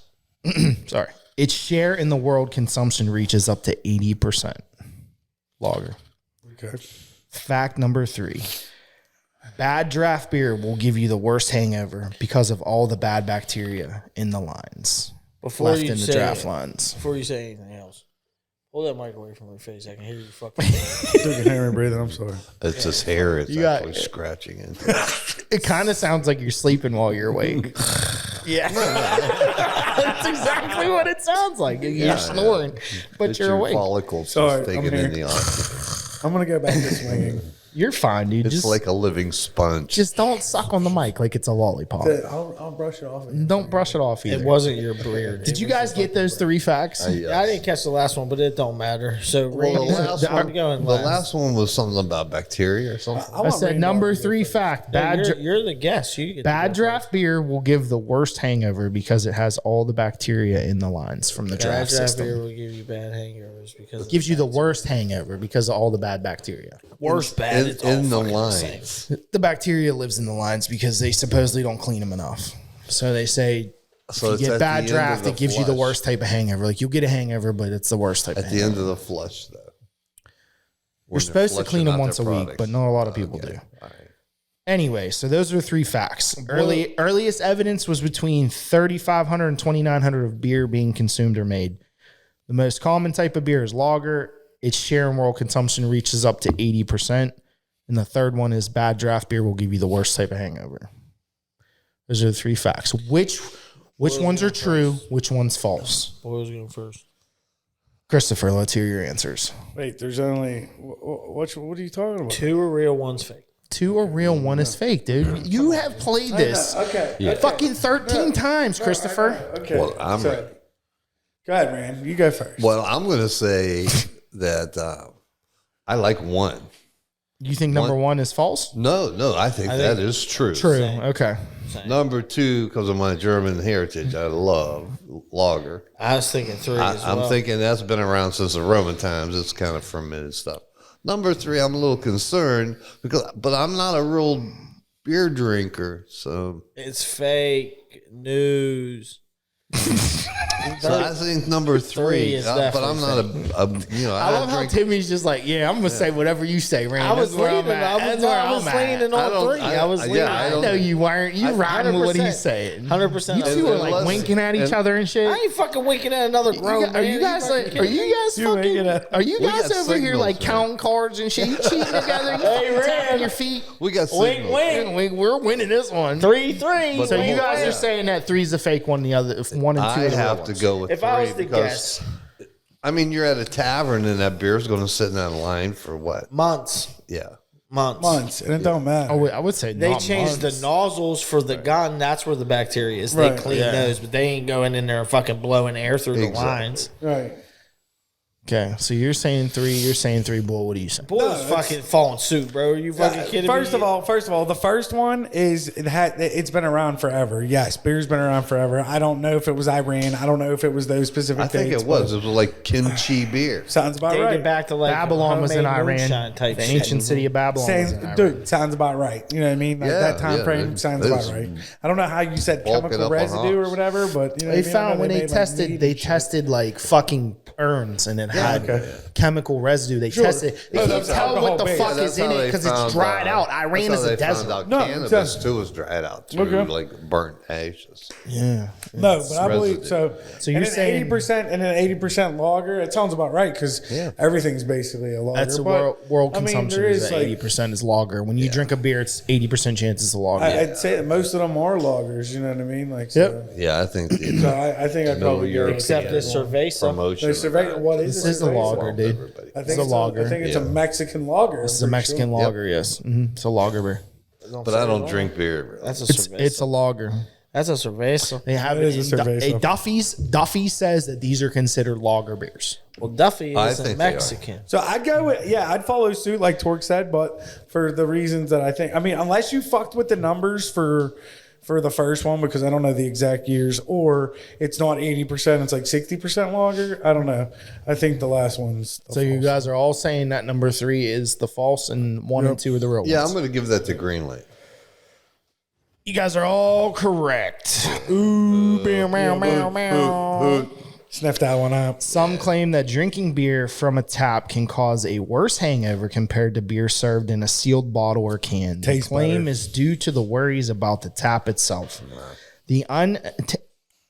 Sorry. Its share in the world consumption reaches up to 80%. Lager. Okay. Fact number 3. Bad draft beer will give you the worst hangover because of all the bad bacteria in the lines. Before left you in the say draft it, lines. Before you say anything else, hold that mic away from your face. I can hear you fucking. Took a hammer breathing. I'm sorry. It's his hair. It's You got- actually scratching into it. It kind of sounds like you're sleeping while you're awake. Yeah. That's exactly what it sounds like. You're snoring, but It's you're your awake. follicles Sorry, just I'm taking in here. the oxygen. I'm gonna go back to swinging. You're fine, dude. It's like a living sponge. just don't suck on the mic like it's a lollipop. I'll brush it off. Don't brush it off either. It wasn't your beard. Did you guys get those 3 facts? I didn't catch the last one, but it don't matter. So Well, I'm going the last. last one was something about bacteria or something. I said number 3 fact. Bad, You're the guest. You get bad to go draft beer will give the worst hangover because it has all the bacteria in the lines from the first. Bad draft draft system. beer will give you bad hangovers because Gives you the worst hangover because of all the bad bacteria. worst bad. It's all in the fucking lines. same. The bacteria lives in the lines because they supposedly don't clean them enough. So they say So if it's you at get the bad end of draft, the it gives you the flush. worst type of hangover. Like you'll get a hangover, but it's the worst type of At the hangover. end of the flush, though. You're supposed to clean them once a week, but not a lot of people Okay. do. All right. Anyway, so those are 3 facts. Earliest evidence was between 3,500 and 2,900 of beer being consumed or made. The most common type of beer is lager. Its share in world consumption reaches up to 80%. And the third one is bad draft beer will give you the worst type of hangover. Those are the 3 facts. Which ones are true? Which one's false? Boys going first. Christopher, let's hear your answers. Wait, there's only what are you talking about? 2 are real, 1's fake. 2 are real, 1 is fake, dude. You have played this Okay. fucking 13 times, Christopher. Okay. Well, I'm ready. Go ahead, man. You go first. Well, I'm going to say that I like 1. You think number 1 is false? No, I think that is true. True. Okay. Number 2, because of my German heritage, I love lager. I was thinking 3 as well. I'm thinking that's been around since the Roman times. It's kind of fermented stuff. Number 3, I'm a little concerned but I'm not a real beer drinker, so It's fake news. so I think number 3. is But I'm not I love how Timmy's just like, yeah, I'm gonna say whatever you say, Rand. I was That's where I'm leaning. at. I That's was, where I was I'm at. leaning I on don't- 3. I was I- leaning. yeah, I I don't- know you weren't. You riding with what 100%. he's saying. 100%. You two are like Unless- winking at each other and shit. I ain't fucking winking at another grown Are man. you guys fucking like? Are kidding you me? guys You fucking? making a- Are you We guys got over here signals, like man. counting cards and shit? You cheating together? You Hey, fucking tapping Rand. your feet. We got Wink, signals. wink. We're winning this one. 3-3. So you Well, guys yeah. are saying that 3's a fake one, the other 1 and 2 I are the real have to ones. go with If 3 I was to because guess, I mean you're at a tavern and that beer's going to sit in that line for what? months. Yeah. Months, and it don't matter. Oh, I would say They not changed months. the nozzles for the gun. That's where the bacteria is. Right, They clean yeah. those, but they ain't going in there and fucking blowing air through the Exactly. lines. Right. Okay, so you're saying 3. You're saying 3. Bull. What do you say? Boys fucking falling suit, bro. Are you fucking kidding me? First of all, the first one is it's been around forever. Yes, beer's been around forever. I don't know if it was Iran. I don't know if it was those specific I think dates, it was. It was like kimchi beer. but Sounds about dated right. back to like Babylon was in homemade Iran. moonshine type The shit. ancient city of Babylon was in Sounds, Iran. dude, sounds about right. You know what I mean? Like Yeah, that time yeah, frame dude. sounds It about was right. I don't know how you said bulking chemical up on residue or hops. whatever, but you know They what I mean? I know found when they made, like, tested, meat they and shit. tested like fucking urns and it had okay. chemical residue. They tested. They Oh, can't that's tell what the alcohol-based. fuck That's is in how it they because it's found dried out. Iran that's is how a they found desert. out No, cannabis exactly. too was dried out through Okay. like burnt ashes. Yeah. No, but I believe residue. so. So you're and saying- 80% and an 80% lager. It sounds about right because everything's basically a lager. That's the but, world I mean, consumption there is is, that like- 80% is lager. When you drink a beer, it's 80% chance it's a lager. I'd say that most of them are lagers. You know what I mean? Like, so, Yep. Yeah, I think so the I think I'd probably European go. Except this cerveza. promotion. There's of what this is it? is a lager, dude. everybody. I think It's a it's lager. I think it's Yeah. a Mexican lager. This is a Mexican lager, yes. It's a lager beer. But I don't drink beer. That's a It's cerveza. a lager. That's a cerveza. They have It it is in a cerveza. Duffy says that these are considered lager beers. Well, Duffy I isn't think they are. Mexican. So I'd go with I'd follow suit like Torque said, but for the reasons that I think. I mean, unless you fucked with the numbers for the first one because I don't know the exact years, or it's not 80%, it's like 60% lager. I don't know. I think the last one's. The So you false. guys are all saying that number 3 is the false and 1 and 2 are the real Yeah, I'm ones. going to give that to Greenlight. You guys are all correct. Ooh, meow, meow, meow, meow. Sniff that one out. Some claim that drinking beer from a tap can cause a worse hangover compared to beer served in a sealed bottle or can. The Tastes claim better. is due to the worries about the tap itself. The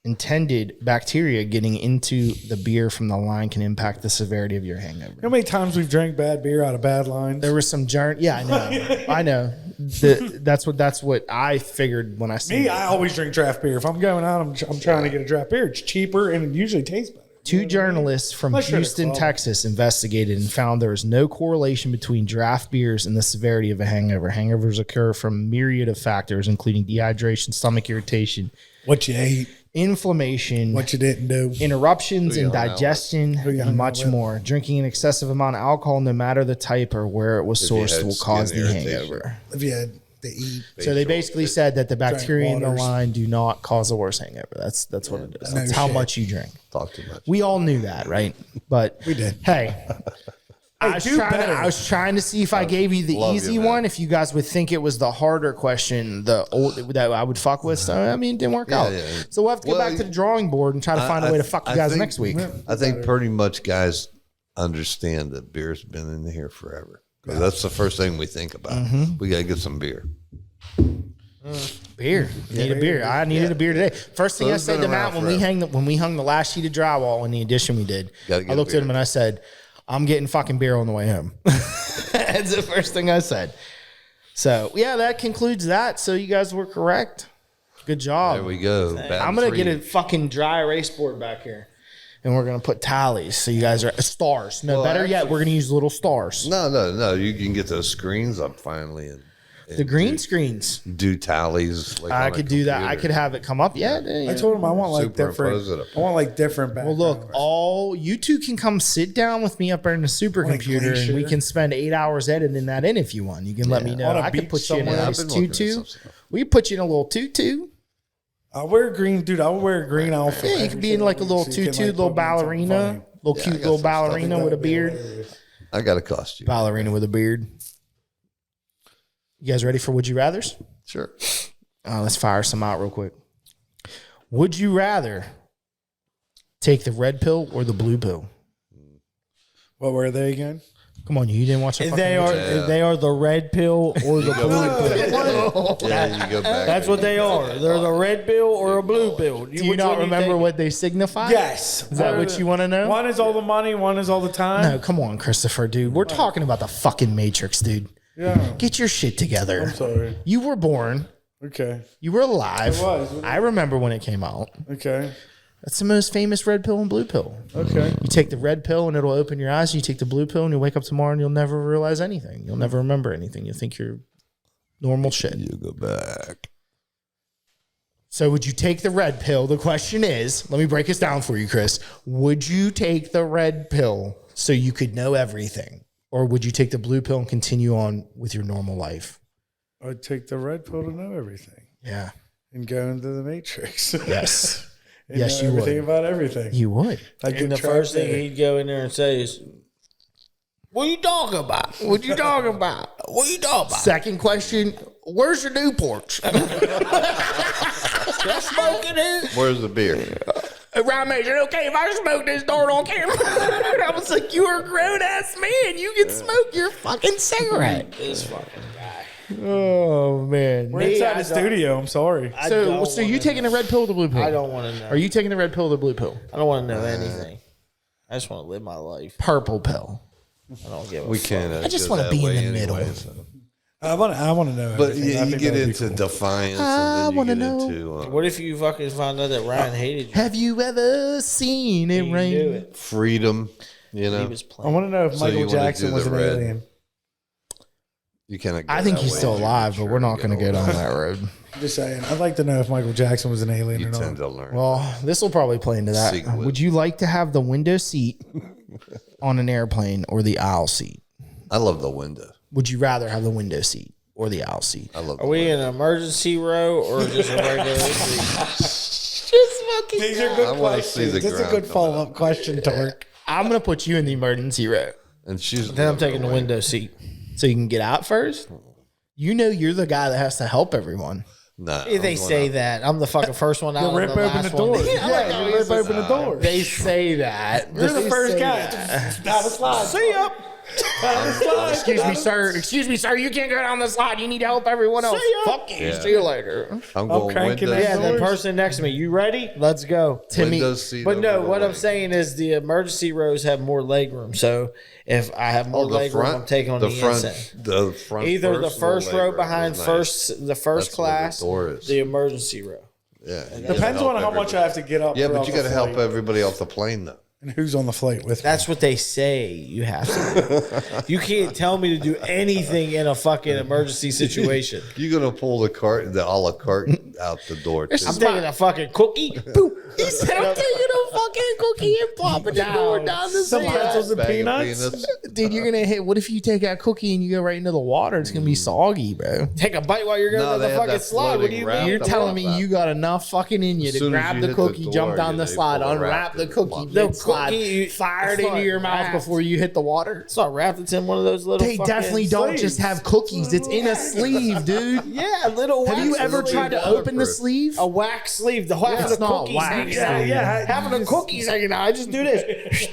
unintended bacteria getting into the beer from the line can impact the severity of your hangover. You know how many times we've drank bad beer out of bad lines? There was some yeah, I know. I know. That's what I figured when I said Me, I always drink draft beer. If I'm going out, I'm trying to get a draft beer. It's cheaper and it usually tastes better. Two journalists from Unless you're at a Houston, club. Texas investigated and found there is no correlation between draft beers and the severity of a hangover. Hangovers occur from a myriad of factors, including dehydration, stomach irritation, What you ate, inflammation, what you didn't do. interruptions in you hung out with? digestion, you hung and out much with? more. Drinking an excessive amount of alcohol, no matter the type or where it was If you sourced, had will skin cause the irritation. hangover. If you had to eat, So they basically said that the bacteria in the waters. line do not cause a worse hangover. That's what it is. No That's how shit. much you drink. Talk too much. We all knew that, right? But We did. Hey, I was, do better. I was trying to see if I gave you the love easy you, man. one, if you guys would think it was the harder question, the old that I would fuck with. So I mean, it didn't work out. yeah. So we'll have to go Well, back to the drawing board and try to find a way to fuck you guys think- next week. I think pretty much guys understand that beer's been in here forever. 'Cause that's the first thing we think about. Mm-hmm. We got to get some beer. Beer, need a beer. I needed a beer today. First thing So I it's said been to Matt around when we hung the last sheet of drywall in the addition we did, Gotta get I looked beer. at him and I said, "I'm getting fucking beer on the way home." That's the first thing I said. So yeah, that concludes that. So you guys were correct. Good job. There we go. I'm gonna get a fucking dry erase board back here, and we're gonna put tallies. So you guys are stars. No, Well, better yet, actually- we're gonna use little stars. No. You can get those screens up finally and The green screens. do tallies. Like I on a could do that. I computer. could have it come up. Yeah. I told him I want like Superimpose different. it up. I want like different. Well, look, backgrounds. all you two can come sit down with me up there in the supercomputer, and we Glacier. can spend 8 hours editing that in if you want. You can let me know. On a I could beach put you in a somewhere. nice I've been looking at tutu. some stuff. We could put you in a little tutu. I'll wear a green, dude. I'll wear a green outfit. Yeah, you could be in like a little So you can, tutu, like, little put me in something ballerina, funny. little Yeah, I cute got little some stuff. ballerina with a beard. I got a costume. Ballerina with a beard. You guys ready for Would You Rathers? Sure. Let's fire some out real quick. Would you rather take the red pill or the blue pill? What were they again? Come on, you didn't watch the If fucking they are, Matrix? if they are the red pill or the blue pill. Yeah, you go back. That's what they are. They're the red pill or a blue pill. Do you not remember what they signify? Yes. Is that what you want to know? One is all the money. One is all the time. No, come on, Christopher, dude. We're talking about the fucking Matrix, dude. Yeah. Get your shit together. Sorry. You were born. Okay. You were alive. I was. I remember when it came out. Okay. That's the most famous red pill and blue pill. Okay. You take the red pill and it'll open your eyes. You take the blue pill and you'll wake up tomorrow and you'll never realize anything. You'll never remember anything. You'll think you're normal shit. You go back. So would you take the red pill? The question is, let me break this down for you, Chris. Would you take the red pill so you could know everything? Or would you take the blue pill and continue on with your normal life? I'd take the red pill to know everything Yeah. and go into the Matrix. Yes. And Yes, know you would. everything about everything. You would. I'd get And the trapped first thing there. he'd go in there and say is, "What you talking about? What you talking about? What you talking about?" Second question, where's your Newports? Y'all smoking it? Where's the beer? Ryan Major, is it okay if I smoke this darn on camera? And I was like, you're a grown ass man. You can smoke your fucking cigarette. This fucking guy. Oh, man. We're inside the studio. I'm sorry. So you taking the red pill or the blue pill? I don't want to know. Are you taking the red pill or the blue pill? I don't want to know anything. I just want to live my life. Purple pill. I don't give a We fuck. can't. I just go wanna that be in way the middle. so. I want to know. But everything. I you think get that'd be into cool. defiance, I and then wanna you get know. into What if you fucking found out that Ryan hated you? Have you ever seen it You rain? knew it. freedom. You He know, was I playing. want to know if So you Michael wanna Jackson do was the an red. alien. you cannot. I think he's still alive, but we're not going to go down that road. Just saying. I'd like to know if Michael Jackson was an alien You or tend not. to learn. Well, this will probably play into that. Secret. Would you like to have the window seat on an airplane or the aisle seat? I love the window. Would you rather have the window seat or the aisle seat? I love. Are we in an emergency row or just a regular seat? These are I good wanna see questions. the This is a ground good coming follow up question, Torque. I'm going to put you in the emergency row And she's. Then I'm taking the window seat. so you can get out first. You know you're the guy that has to help everyone. Nah, If they say that, I'm the fucking first one out. You rip I'm the open the last door. one. Yeah, you rip open the door. They say that. You're the They first say guy. that. Down the slide. See ya. Down the slide. Excuse me, sir. Excuse me, sir. You can't go down the slide. You need to help everyone else. See ya. Fuck you. Yeah. See you later. I'm going cranking windows. that Yeah, the doors. person next to me. You ready? Let's go. Timmy. Windows seat But no, over what the I'm way. saying is the emergency rows have more leg room. So if I have more the leg room, front, I'm taking on the front, inside. the front. Either the first row behind the the first That's where the class, door is. the emergency row. Yeah, Depends on how much I have to get up. Yeah, throughout but you the got to help flight. everybody off the plane though. And who's on the flight with me? That's what they say you have to do. You can't tell me to do anything in a fucking emergency situation. You're gonna pull the cart, the a la carte out the door too. I'm taking a fucking cookie. He said, I'm taking a fucking cookie and popping the door down the Some stairs. pretzels and Bag of peanuts. Dude, you're gonna hit. What if you take that cookie and you go right into the water? It's gonna be soggy, bro. Take a bite while you're going No, down they the have fucking that slide. What do floating you wrap. mean? You're the telling wrap me up. you got enough fucking in you As to soon as grab you the hit the cookie, door, jump down yeah, the they slide, pull the unwrap wrap the and cookie, plop it. No mid-slide, cookie, fire it it's into not your mouth wrapped. before you hit the water? It's not wrapped. It's in one of those little. They fucking definitely don't sleeves. just have cookies. It's in a sleeve, dude. Yeah, a little. Have you wax ever sleeve. tried to open the sleeve? A wax sleeve? The half of it's the not cookies. wax, hanging out. dude. Yeah, Having the cookies hanging out. I just do this.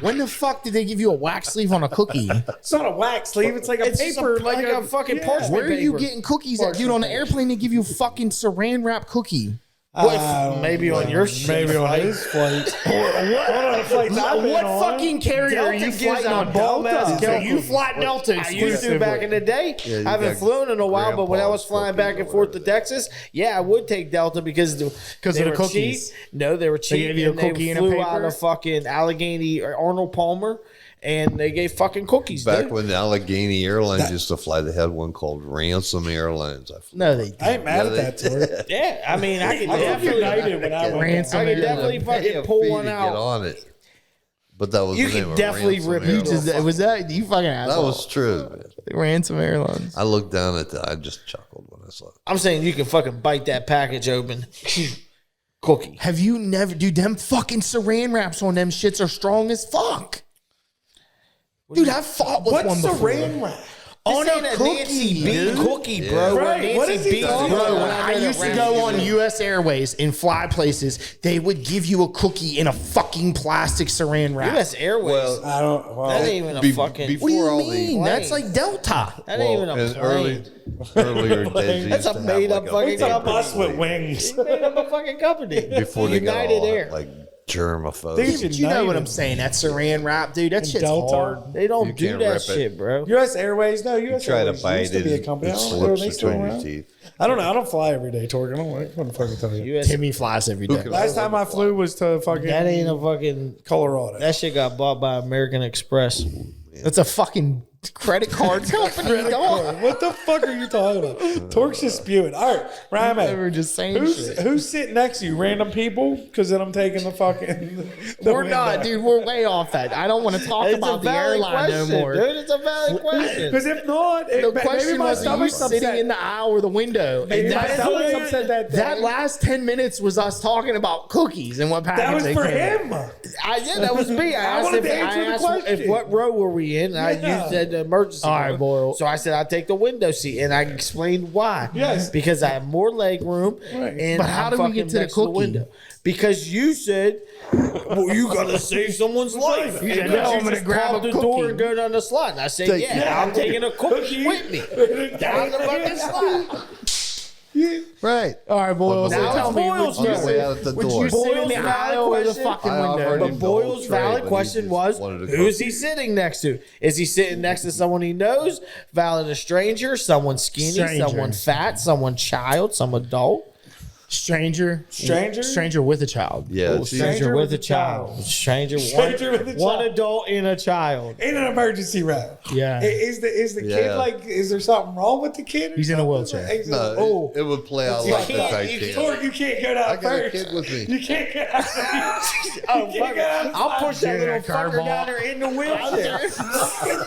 When the fuck did they give you a wax sleeve on a cookie? It's not a wax sleeve. It's like a It's just paper, like a fucking parchment. Where are you paper. getting cookies at? Dude, on the airplane, they give you a fucking saran wrap cookie. Maybe on your shit. Maybe on his flight. One of the flights I've been What on. fucking carrier are you Delta gives flying out on? bomb ass Delta. Delta. You fly Delta I used to exclusively. back in the day. Yeah, you I haven't got flown in a while, but when I was grandpa's flying back cookies and or forth to whatever. Texas, yeah, I would take Delta because they of the were cookies. cheap. No, they were cheap. gave you a and cookie they and a flew paper? out of fucking Allegheny or Arnold Palmer, and they gave fucking cookies. Back dude. when the Allegheny Airlines used to fly, they had one called Ransom Airlines. I flew. No, they I ain't mad at that, Tori. Yeah, I mean, I could I love definitely, United when I went. Ransom I could Airlines. definitely Pay fucking a pull fee one to get out. on it. But that was You the could name of definitely Ransom rip You Airlines. just, was that you fucking That asshole? was true. Man. Ransom Airlines. I looked down at that. I just chuckled when I saw it. I'm saying you can fucking bite that package open. Cookie. Have you never, dude? Them fucking saran wraps on them shits are strong as fuck. Dude, I fought with one What's before. saran wrap? On This ain't a Nancy cookie, B dude. cookie, bro. Right, what is Nancy he B talking cookie. about? Bro, when I used to go on U.S. Airways and fly places, they would give you a cookie in a fucking plastic saran wrap. U.S. Airways. I don't. Well, that ain't even a Be- fucking. before What do you all mean? the That's like Delta. that ain't even a in plane. earlier days, they That's used a to have made-up like fucking it's a company. bus with wings. They made up a fucking company. before they got United all Air. like germaphobe. Dude, But you know what United. I'm saying? That saran wrap, dude. That shit's Delta. hard. They don't You do can't that rip it. shit, bro. U.S. Airways, no, U.S. Try to Airways bite used to it, be a company. it I don't know. Are slips they still between your around? teeth. I don't know. I don't fly every day, Torg. I don't know. I couldn't fucking tell you. US, Timmy flies every day. Last time I flew was to fucking that ain't a fucking. Colorado. That shit got bought by American Express. That's a fucking credit card company, dog. What the fuck are you talking about? Torque's just spewing. All right, Ryan, They were just saying shit. who's sitting next to you? Random people? Because then I'm taking the fucking. We're not, dude. We're way off that. I don't want to talk It's about a the valid airline question, no more. dude. It's a valid question. Because if not, The maybe question my was, are you stomach's sitting upset. in the aisle or the window? Maybe And my that, stomach's upset that day. that last 10 minutes was us talking about cookies and what package That was they for came in. him. Yeah, that was me. I asked wanted if, to answer the if question. what row were we in. Yeah. You said the emergency. All right, row. boy. So I said I'd take the window seat, and I explained why. Yes. because I have more leg room. Right. And But how I'm do we fucking get to the next cookie? window. Because you said, well, you gotta save someone's life. You said, And no, I'm you gonna just grab pop a the door cookie. and go down the slide. And I said, Take- yeah, I'm taking a cookie with me down the fucking slide. Right. All right, Boyle. So Now tell it's me, Boyle's would you, On the way out the would door. you sit in Boyle's the valid aisle or the question. fucking I offered window? him But the whole Boyle's tray, valid but he question just was, wanted a who's cookie. he sitting next to? Is he sitting next to someone he knows? Valid a stranger, someone skinny, Stranger. someone fat, someone child, some adult. Stranger. Stranger? Stranger with a child. Yeah, Oh, see, stranger with a child. Stranger with a one child. adult and a child. In an emergency route. Yeah. Is the kid Yeah. like? Is there something wrong with the kid? or He's in a something? wheel-chair. He's in- no, oh, it would play out You like the can't- you Titanic. Torg, you can't go down I got a first. kid with me. You can't get out. Oh, You fuck can't it. go out. I'll push that Dude, little that fucker curveball. down there in the wheelchair.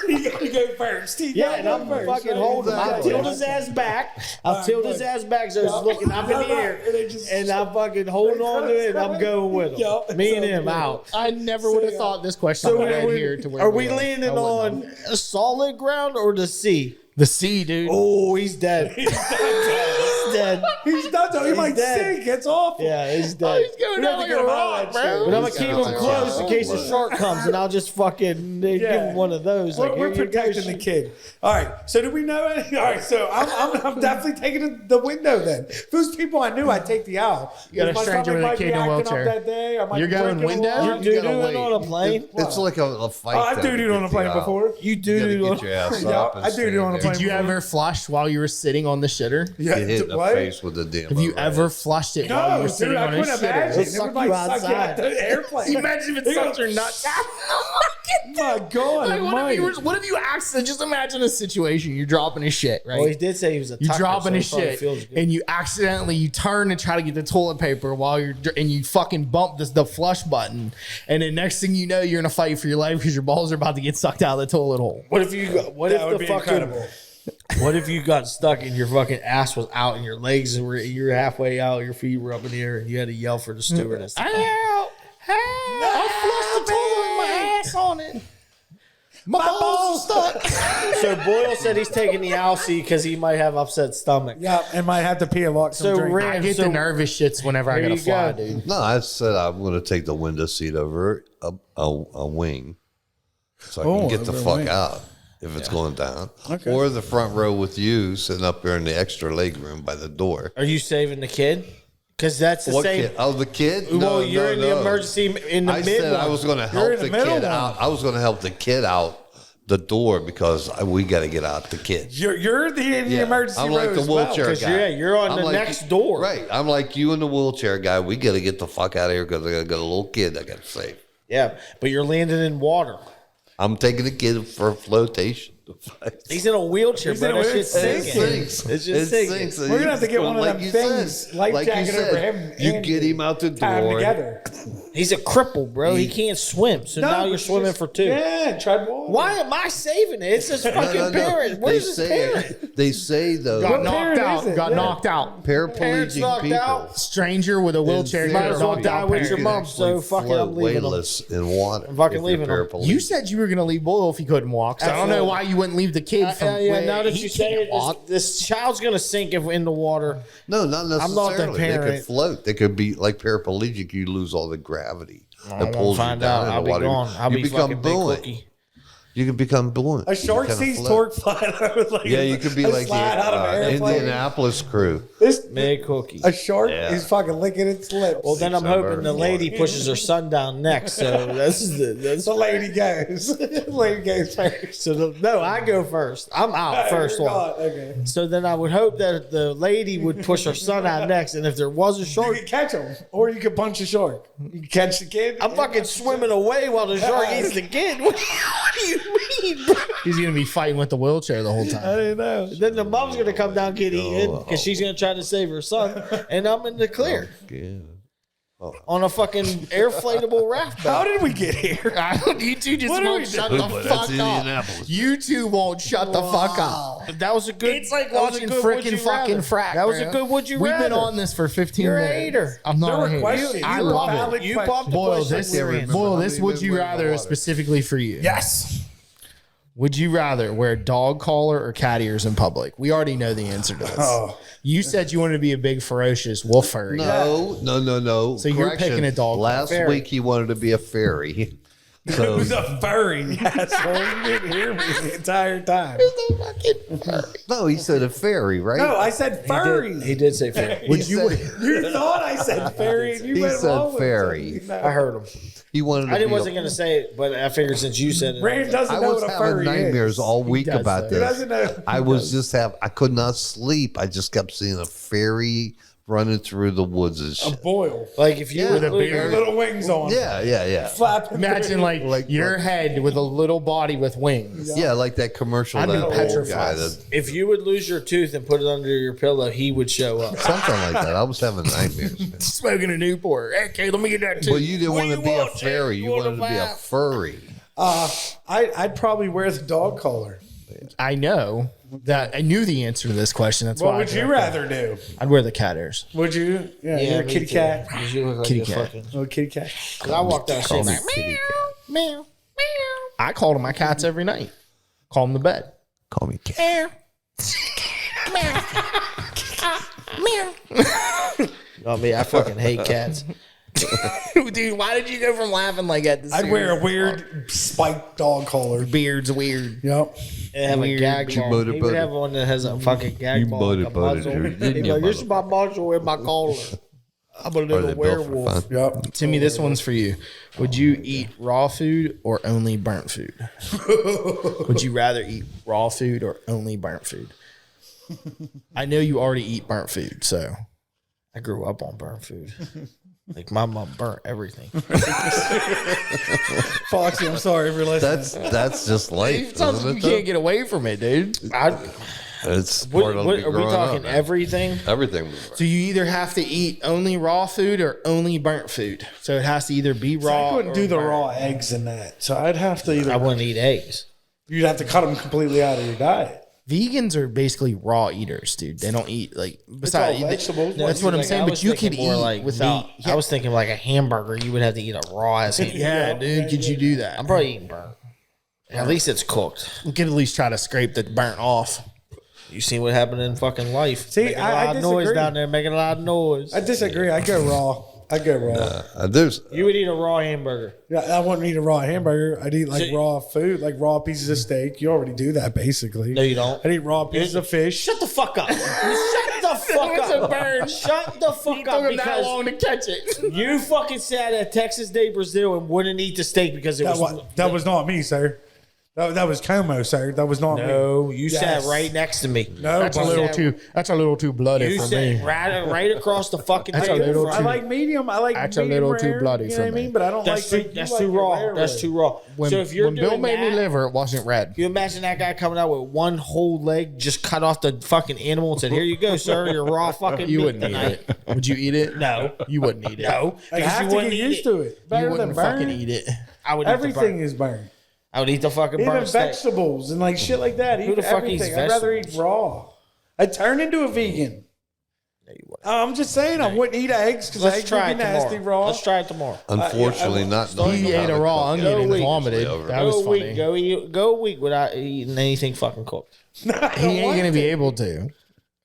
You gotta go first. You Yeah, gotta and go I'm first. fucking Right? holding him. I'll Exactly. tilt his ass back. I'll tilt his ass back so he's looking up in the air. And they just- And I'm fucking holding on to it and I'm going with him. Yup. Me and So him good. out. I never would have thought this question So would are have here to where are we are. landing I wouldn't on have. solid ground or the sea? the sea, dude? Oh, he's dead. dead. He's done so. He might dead. sink. It's awful. Yeah, he's dead. He's going We down have like to get a him out rock, of that bro. But I'm gonna keep him close in case a shark comes, and I'll just fucking give him one of those. Like, We're here you go, protecting the shit. kid. All right. So do we know any? All right. So I'm definitely taking the window then. If it was people I knew, I'd take the owl. You got a If my stranger stomach with a might be kid in a acting up wheelchair. That day, I might You're be going drinking a window? lot. You're You gotta doo-dooing wait. on a plane. It's like a fight. Oh, I've though, to doo-dooed on a get plane the out. before. You You do gotta get your ass Yeah, up. and I doo-dooed stand on a there. plane. Did you ever flush while you were sitting on the shitter? Yeah. Get hit in the what? face with the damn. Have you overhead. ever flushed it while you No, were dude, sitting I on a couldn't shitter? imagine. It'll It would suck like you suck you out outside. the airplane. Imagine if it sucked your nuts out. My God, Like, it what if might. you accidentally, just imagine a situation, you're dropping a shit, right? Well, he did say he was a You're tucker, dropping so a he probably shit, feels good. and you accidentally you turn and try to get the toilet paper while and you fucking bump the flush button, and then next thing you know, you're in a fight for your life because your balls are about to get sucked out of the toilet hole. What if you? What That if would the be fucking? incredible. What if you got stuck and your fucking ass was out and your legs were you're halfway out, your feet were up in the air, and you had to yell for the stewardess? Help! Help! I flushed the toilet with my ass on it. My balls are stuck. So Boyle said he's taking the Alcee because he might have upset stomach. Yeah, and might have to pee a lot. So drink. Ram- I get So- the nervous shits whenever I Here gotta you fly, go. dude. No, I said I'm going to take the window seat over a wing, so I can Oh, get the over a fuck wing. out if it's going down. Okay. Or the front row with you sitting up there in the extra leg room by the door. Are you saving the kid? Because that's the What same. kid? Oh, the kid? Well, you're in the emergency in the I mid said I one. was going to You're help in the the middle kid one. out. I was going to help the kid out the door because we got to get out the kid. You're in the Yeah. emergency I'm like row the as well. wheelchair 'Cause guy. you're on the like next door. Right. I'm like you and the wheelchair guy. We got to get the fuck out of here because I got a little kid I got to save. Yeah, but you're landing in water. I'm taking the kid for a flotation. He's in a wheelchair, He's bro. in a That shit's wheelchair. It sinking. sinks. It's just It sinking. sinks. We're gonna have to get one of them you things, said. life Like you jacket said, over him. You and get him out the tie him door. together. He's a cripple, bro. He can't swim. So now you're but swimming just- for two. Yeah, tread water. Why am I saving it? It's his fucking parent. Where's his parent? They say though, Got What knocked parent out. is it? Got Yeah. knocked out. Parents paraplegic knocked people. out. Stranger with a wheelchair. in Might Got as well knocked die out. with parent. your mom. So fucking, I'm leaving him. weightless in water. I'm fucking if you're leaving him. paraplegic. You said you were gonna leave Boyle if he couldn't walk. So I don't know Absolutely. why you wouldn't leave the kid from. Yeah, now that he you say can't it, walk. this child's gonna sink in the water. No, not I'm not the necessarily. They parent. could float. They could be like paraplegic. You lose all the gravity I that won't pulls you find down out. in I'll the be water. gone. I'll you be become fucking big buoyant. cookie. You can become buoyant. A shark You kinda sees float. torque flying over like Yeah, you could be a like the slide out of an airplane. Indianapolis crew. This Big cookie. a shark Yeah. is fucking licking its lips. Well, then I'm Summer. hoping the lady pushes her son down next. So that's the lady goes. The lady goes first. no. I go first. I'm out first You're one. not. Okay. So then I would hope that the lady would push her son out next, and if there was a You shark, can catch him, or you can punch a shark. You can catch the kid. I'm fucking swimming away while the shark eats the kid. What do you mean, bro? He's gonna be fighting with the wheelchair the whole I time. didn't know. Then the mom's gonna come down get eaten because she's gonna try to save her son, and I'm in the clear Yeah. on a fucking airflatable raft How boat. did we get here? You two just What are won't we shut doing? the But that's fuck up. Indianapolis. You two won't shut the fuck up. That was a good. It's like that was a watching good would you frickin' fucking rather. frack. That was a bro. good would you We've rather. been on this for 15 You're a minutes. hater. I'm not There a were hater. questions. I You were love valid it. You questions. popped the Boyle, question this, we were in. Boyle, this How many would you men were in the rather water? specifically for you. Yes. Would you rather wear dog collar or cat ears in public? We already know the answer to this. Oh. You said you wanted to be a big ferocious wolf furry. No. So you're Correction. picking a dog. Last Fairy. week he wanted to be a fairy. So Who's a furry? Asshole. You didn't hear me the entire time. no, he said a fairy, right? No, I said furry. He did say fair. Would you? You thought I said fairy, and you He went said along with fairy. it. No. I heard him. He wanted. To I be wasn't gonna say it, but I figured since you said it, Rand doesn't I know was what a having furry nightmares is. all week does about that. He this. doesn't know. I was just I could not sleep. I just kept seeing a fairy running through the woods and A shit. boil. like if you Yeah. would With a lose- beard. Little wings on. Yeah. Flapping. Imagine like your head with a little body with wings. Yeah, like that commercial. I'd be that old petrified. guy that if you would lose your tooth and put it under your pillow, he would show up. something like that. I was having nightmares. Man. Smoking a Newport. Hey, Kay, let me get that too. Well, you didn't What want to you be a want, Jay? fairy. You You want wanted a to be a bath? furry. I'd probably wear the dog collar. I know that I knew the answer to this question. That's What why. would you rather do? I'd wear the cat ears. Would you? Yeah, you're a me kitty too. cat. 'Cause you look like Kitty a cat. fucking. Little kitty cat. I walked out Call shit me like, kitty cat. Meow, meow. I call them my cats every night. Call them to bed. Call me cat. Meow. I mean, I fucking hate cats. Dude, why did you go from laughing like that? To I'd wear a serious? weird spiked dog collar. Beard's weird. Yep. They have a gag ball. butter, He would butter. have one that has a fucking gag ball, like a muzzle. He'd be like, "This is my muzzle and my collar. I'm a Are little they built for werewolf." fun? Yep. Timmy, this one's for you. Would you eat raw food or only burnt food? Would you rather eat raw food or only burnt food? I know you already eat burnt food, so I grew up on burnt food. Like my mom burnt everything. Foxy, I'm sorry for listening. That's just life, sometimes isn't you it? can't get away from it, dude. It's What, part of are me we growing talking? up, man. Everything? Everything. So you either have to eat only raw food or only burnt food. So it has to either be raw. I couldn't or do the burnt. raw eggs in that, so I'd have to I either. wouldn't eat eggs. You'd have to cut them completely out of your diet. Vegans are basically raw eaters, dude. They don't eat like besides all vegetables. That's what I'm saying. But you could eat without. meat. I was thinking like a hamburger. You would have to eat a raw ass hamburger. Yeah, dude. Could you do that? I'm probably eating burnt. At least it's cooked. We could at least try to scrape the burnt off. You seen what happened in fucking life? See, making a I lot of noise disagree. down there, making a lot of noise. I disagree. I go raw. I go raw. There's You would eat a raw hamburger. Yeah, I wouldn't eat a raw hamburger. I'd eat like So- raw food, like raw pieces of steak. You already do that basically. No, you don't. I'd eat raw pieces of fish. Shut the fuck up. Shut the fuck was a up. burn. Shut the fuck up because to catch it. you fucking sat at Texas Day Brazil and wouldn't eat the steak because it That was not me, sir. That was Como, sir. That was not me. No, you Yes. sat right next to me. No, That's a but- little too. That's a little too bloody You for sat me. right across the fucking That's a table. little I too- like medium. I like That's a medium little too rare, bloody you know for what I me. mean? But I don't That's like too, the- that's you too like the raw. rare That's rare. too raw. When, so if you're when doing Bill made me that, liver, it wasn't red. you imagine that guy coming out with one whole leg, just cut off the fucking animal and said, "Here you go, sir, your raw fucking You meat wouldn't eat tonight." it. Would you eat it? No, You wouldn't eat it. no. I because have you to wouldn't get eat used it. to it. You Better than wouldn't burn. fucking eat it. I would eat the Everything burnt. is burned. I would eat the fucking Even burnt steak. vegetables and like shit like that. Who Eat the fuck eats everything. I'd rather eat vegetables? raw. I'd turn into a vegan. No, you wouldn't. I'm just saying I wouldn't eat eggs because Let's eggs would try be it nasty tomorrow. raw. Let's try it tomorrow. unfortunately not. knowing He how ate to a raw cook it. onion and wait. vomited. Over. That was Go a funny. week. Go a week without eating anything fucking cooked. He ain't gonna be able to.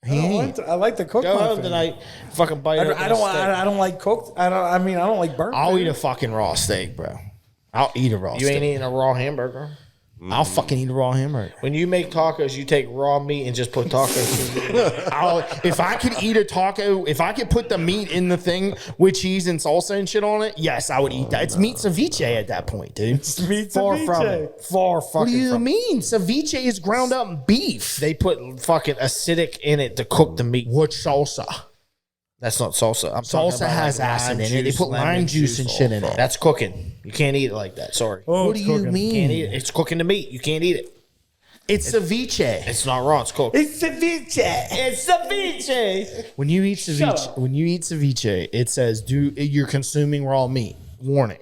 He ain't. I like to cook Go my home food. tonight. Fucking bite. I open don't. a steak. I don't like cooked. I don't like burnt. I'll food. eat a fucking raw steak, bro. I'll eat a raw You steak. ain't eating a raw hamburger. I'll fucking eat a raw hamburger. When you make tacos, you take raw meat and just put tacos. If I could eat a taco, if I could put the meat in the thing with cheese and salsa and shit on it, yes, I would eat that. It's meat ceviche at that point, dude. Meat Far ceviche. from it. Far fucking What do you from it. mean? Ceviche is ground up beef. They put fucking acidic in it to cook the meat. What salsa? That's not salsa. I'm talking Salsa about has like acid lime in it. They juice, put lime lemon juice and shit in it. That's cooking. You can't eat it like that. Sorry. Oh, What do it's you cooking. Can't mean? eat it. It's cooking the meat. You can't eat it. It's ceviche. It's not raw. It's cooked. It's ceviche. It's ceviche. When you eat ceviche, it says you're consuming raw meat. Warning.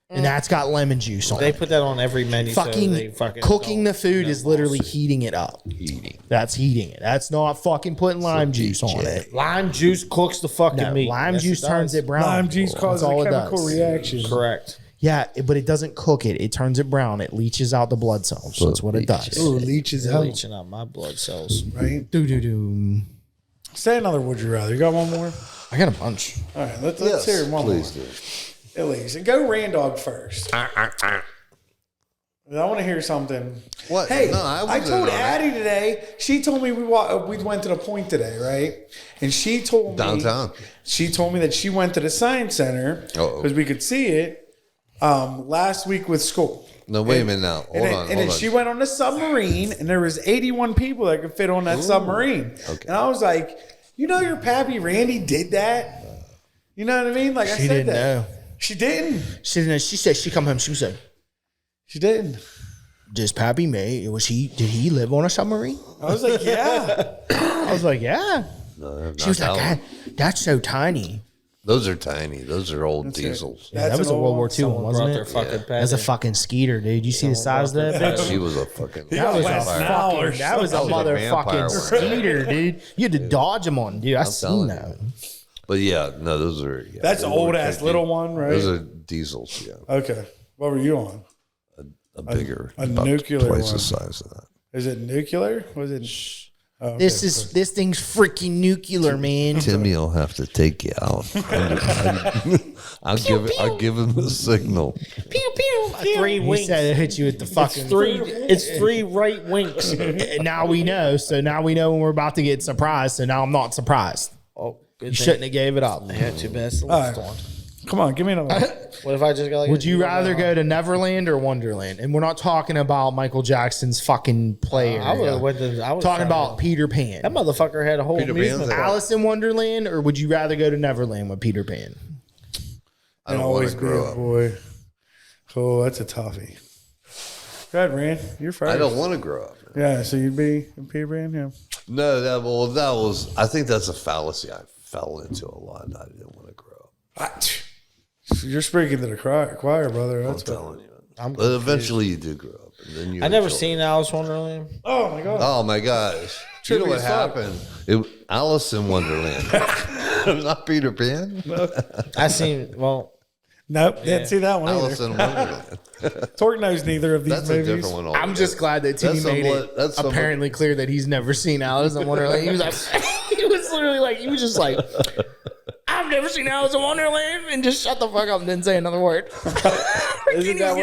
And that's got lemon juice on They it. put that on every menu. so Fucking, they fucking cooking don't- the food is literally heating it up. That's heating it. That's not fucking putting lime juice on it. Lime juice cooks the fucking No, meat. lime Yes, juice turns does. it brown. Lime juice That's causes a all it chemical does. reaction. Correct. Yeah, but it doesn't cook it. It turns it brown. It leaches out the blood cells. That's what it does. Ooh, leeches They're out, leaching out my blood cells. right? Do. Say another would you rather. You got one more? I got a bunch. All right, let's Yes, hear one please more. do. At least. And go Randog first. I want to hear something. What? Hey, No, I I wasn't told on that. Addie today. She told me we went to the Point today, right? And she told me Downtown. She told me that she went to the Science Center Uh-oh. because we could see it last week with school. No, wait a minute now. Hold on. And then she went on the submarine, and there was 81 people that could fit on that submarine. Okay. And I was like, you know, your pappy Randy did that. You know what I mean? Like I She said didn't that. know. She didn't. She didn't know. She said she come home. She said, She didn't. "Does Pappy May? Did he live on a submarine?" I was like, yeah. I was like, "Yeah." No, She was not like, that one. "That's so tiny." Those are tiny. Those are old diesels. Yeah, that That's was an a World old- War II one, wasn't Brought their it? fucking That's a fucking skeeter, dude. You see the size of that bitch? She was a fucking. That was a West fucking, Nile or that was a something. motherfucking Vampire. skeeter, dude. You had to dodge them on, dude. I seen telling that. But yeah, no, those are. Yeah, That's they old were ass tricky. little one, right? Those are diesels. Yeah, Okay. What were you on? a bigger, a about nuclear twice one. the size of that. Is it nuclear? Was it? This thing's freaking nuclear, man. Timmy will have to take you out. I'll give him the signal. Pew pew. 3 He winks. said it hit you with the fucking It's 3 right winks. And now we know. So now we know when we're about to get surprised. So now I'm not surprised. Oh, good You thing. shouldn't have gave it up. Yeah, too bad. It's the All last right. one. Come on, give me another one. What if I just got like? Would you rather go to Neverland or Wonderland? And we're not talking about Michael Jackson's fucking play. I would area. have went to. I was Talking trying about Peter Pan. that motherfucker had a whole Peter amusement Pan's park. Alice in Wonderland, or would you rather go to Neverland with Peter Pan? I don't want always to be grow a up. boy. Oh, that's a toughie. Go ahead, Rand. You're first. I don't want to grow up. Yeah, so you'd be in Peter Pan, yeah. No, that was. I think that's a fallacy I fell into a lot. I didn't want to grow up. You're speaking to the choir, brother. I'm That's what. telling you. But eventually you do grow up. And then you I never enjoy seen Alice Wonderland. Oh my god. Oh my gosh! You know Trippy what as fuck. happened? Alice in Wonderland, not Peter Pan. I seen. Well, Nope, didn't see that one Alice either. in Wonderland. Torque knows neither of these That's a movies. different one. I'm altogether. just glad that Timmy That's made somewhat- it that's somewhat- apparently clear that he's never seen Alice in Wonderland. He was like, he was literally like, he was just like, I've never seen Alice in Wonderland, and just shut the fuck up and didn't say another word. isn't that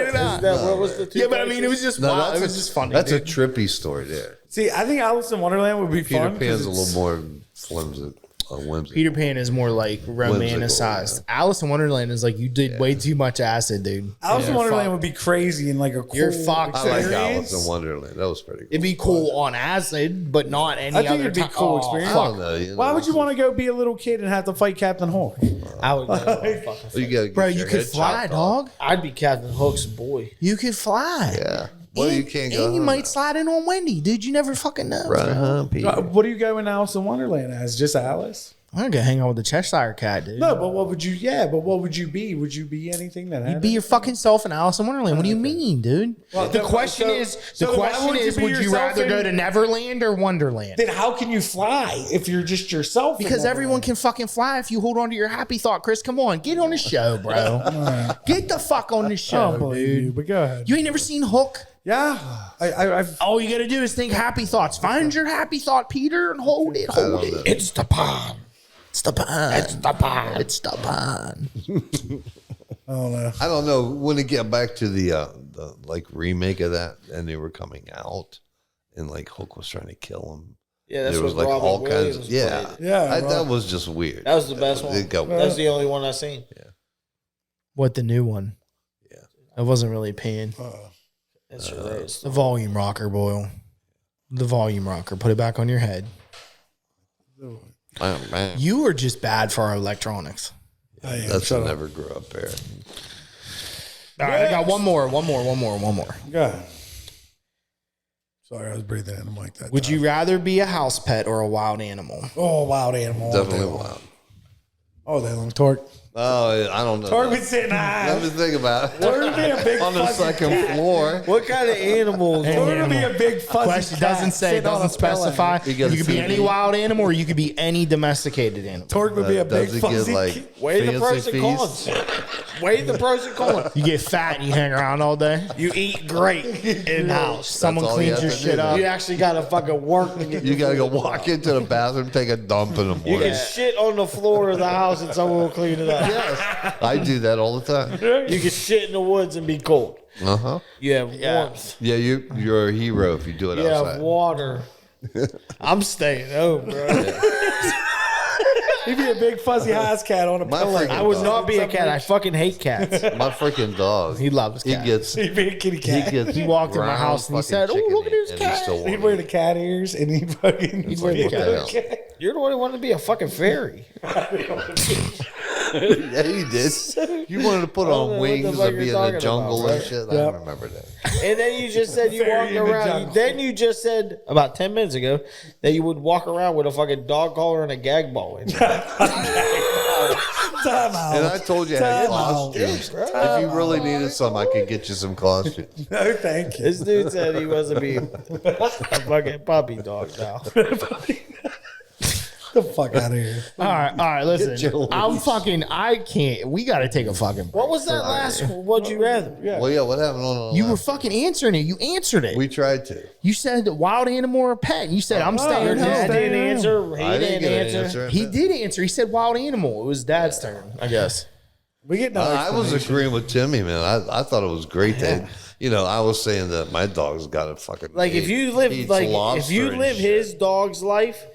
what was the two? Yeah, but I mean, it was just No, wild. It was just funny. That's dude. a trippy story there. See, I think Alice in Wonderland would be Peter fun. 'cause Pan's a it's- little more flimsy, whimsical. Peter Pan is more like romanticized. Alice in Wonderland is like you did way too much acid, dude. Alice in You're Wonderland fucked. would be crazy and like a cool You're fucked. I like experience. Alice in Wonderland. That was pretty cool. It'd be cool on acid, but not any I think other it'd be time. cool Oh, experience. I don't know. You know, Why would you want to go be a little kid and have to fight Captain Hulk? I would. Motherfucker. You gotta get Bro, your you could head fly, chopped off. dog. I'd be Captain Hook's boy. You could fly. Yeah. Well, you can't go. And you home might now. slide in on Wendy, dude. You never fucking know. Right, Peter. What do you go in Alice in Wonderland as? Just Alice? I'm gonna go hang out with the Cheshire Cat, dude. No, but what would you? Yeah, but what would you be? Would you be anything that? You'd be your fucking self in Alice in Wonderland. What do you mean, dude? Well, the no, question so- is, so the why question would you is, be would you yourself rather in- go to Neverland or Wonderland? Then how can you fly if you're just yourself? in Because everyone Wonderland? can fucking fly if you hold on to your happy thought, Chris. Come on, get on the show, bro. Get the fuck on the I show, don't believe dude. you, but go ahead. You ain't never seen Hook? Yeah, I've. All you gotta do is think happy thoughts. Find your happy thought, Peter, and hold it. Hold don't it. know. It's the pond. It's the pond. It's the pond. It's the pond. I don't know. I don't know when it get back to the like remake of that, and they were coming out, and like Hulk was trying to kill him. Yeah, that's There was what like Robin all Williams kinds. Yeah, played. Yeah, that was just weird. That was the best one. It got- That's the only one I seen. What, the new one? Yeah. I wasn't really paying. That's right. The volume rocker, Boyle. The volume rocker. Put it back on your head. Bam, bam. You are just bad for our electronics. I am. That's Shut a up. never grew up there. All right, I got one more. Go ahead. Sorry, I was breathing in the mic that Would time. you rather be a house pet or a wild animal? Oh, wild animal. all Definitely day long. wild. All day long. Torque. Oh, I don't know. Torque would sit in Let me think about it. Torque would be a big On the fuzzy second cat. floor. What kind of animals? Torque would be a big fuzzy Question cat doesn't say, sitting on doesn't a pillow. specify. You You gotta could be see any me. wild animal or you could be any domesticated animal. Torque would be a big Does it fuzzy get like cat. Weigh the pros fancy and feast? cons. Weigh the pros and cons. You get fat and you hang around all day. You eat great in house. Someone all you cleans have your to do, shit up. You actually got to fucking work to get. You gotta go walk into the bathroom, take a dump in the You morning. can shit on the floor of the house and someone will clean it up. Yes, I do that all the time. You can shit in the woods and be cold. Uh huh. You have warmth. Yeah, you're a hero if you do it You have outside. water. I'm staying home, bro. He'd be a big fuzzy house cat on a My pillow. freaking I would dog. not be a cat. I fucking hate cats. My freaking dog. He loves He cats. gets. He'd be a kitty He cat. gets. He walked in my round house and he fucking said, "Oh, chicken look at this and he's cat." still He'd warm. wear the cat ears and he'd fucking. It's like, what the hell? You're the one who wanted to be a fucking fairy. Yeah, you did. You wanted to put I don't know on what the wings fuck and be you're in the talking jungle about, and bro. shit. Yep. I remember that. And then you just said you Fairy walked in the around. jungle. Then you just said about 10 minutes ago that you would walk around with a fucking dog collar and a gag ball. In. Time out. And I told you I had Time out. costumes. If you really needed some, I could get you some costumes. No, thank you. This dude said he wasn't being a fucking puppy dog now. The fuck out of here. All right. Listen, your I can't. We got to take a fucking. What was that last one? Would you rather? Yeah. Well, yeah. What happened on the You were last- fucking answering it. You answered it. We tried to. You said wild animal or pet. You said I'm staying you're home. Dad Stay didn't home. answer. He I didn't get an answer. He did answer. He said wild animal. It was Dad's turn, I guess. We get no I was explanation. agreeing with Timmy, man. I thought it was great that I was saying that my dog's got a fucking Like if you live if you live his dog's life,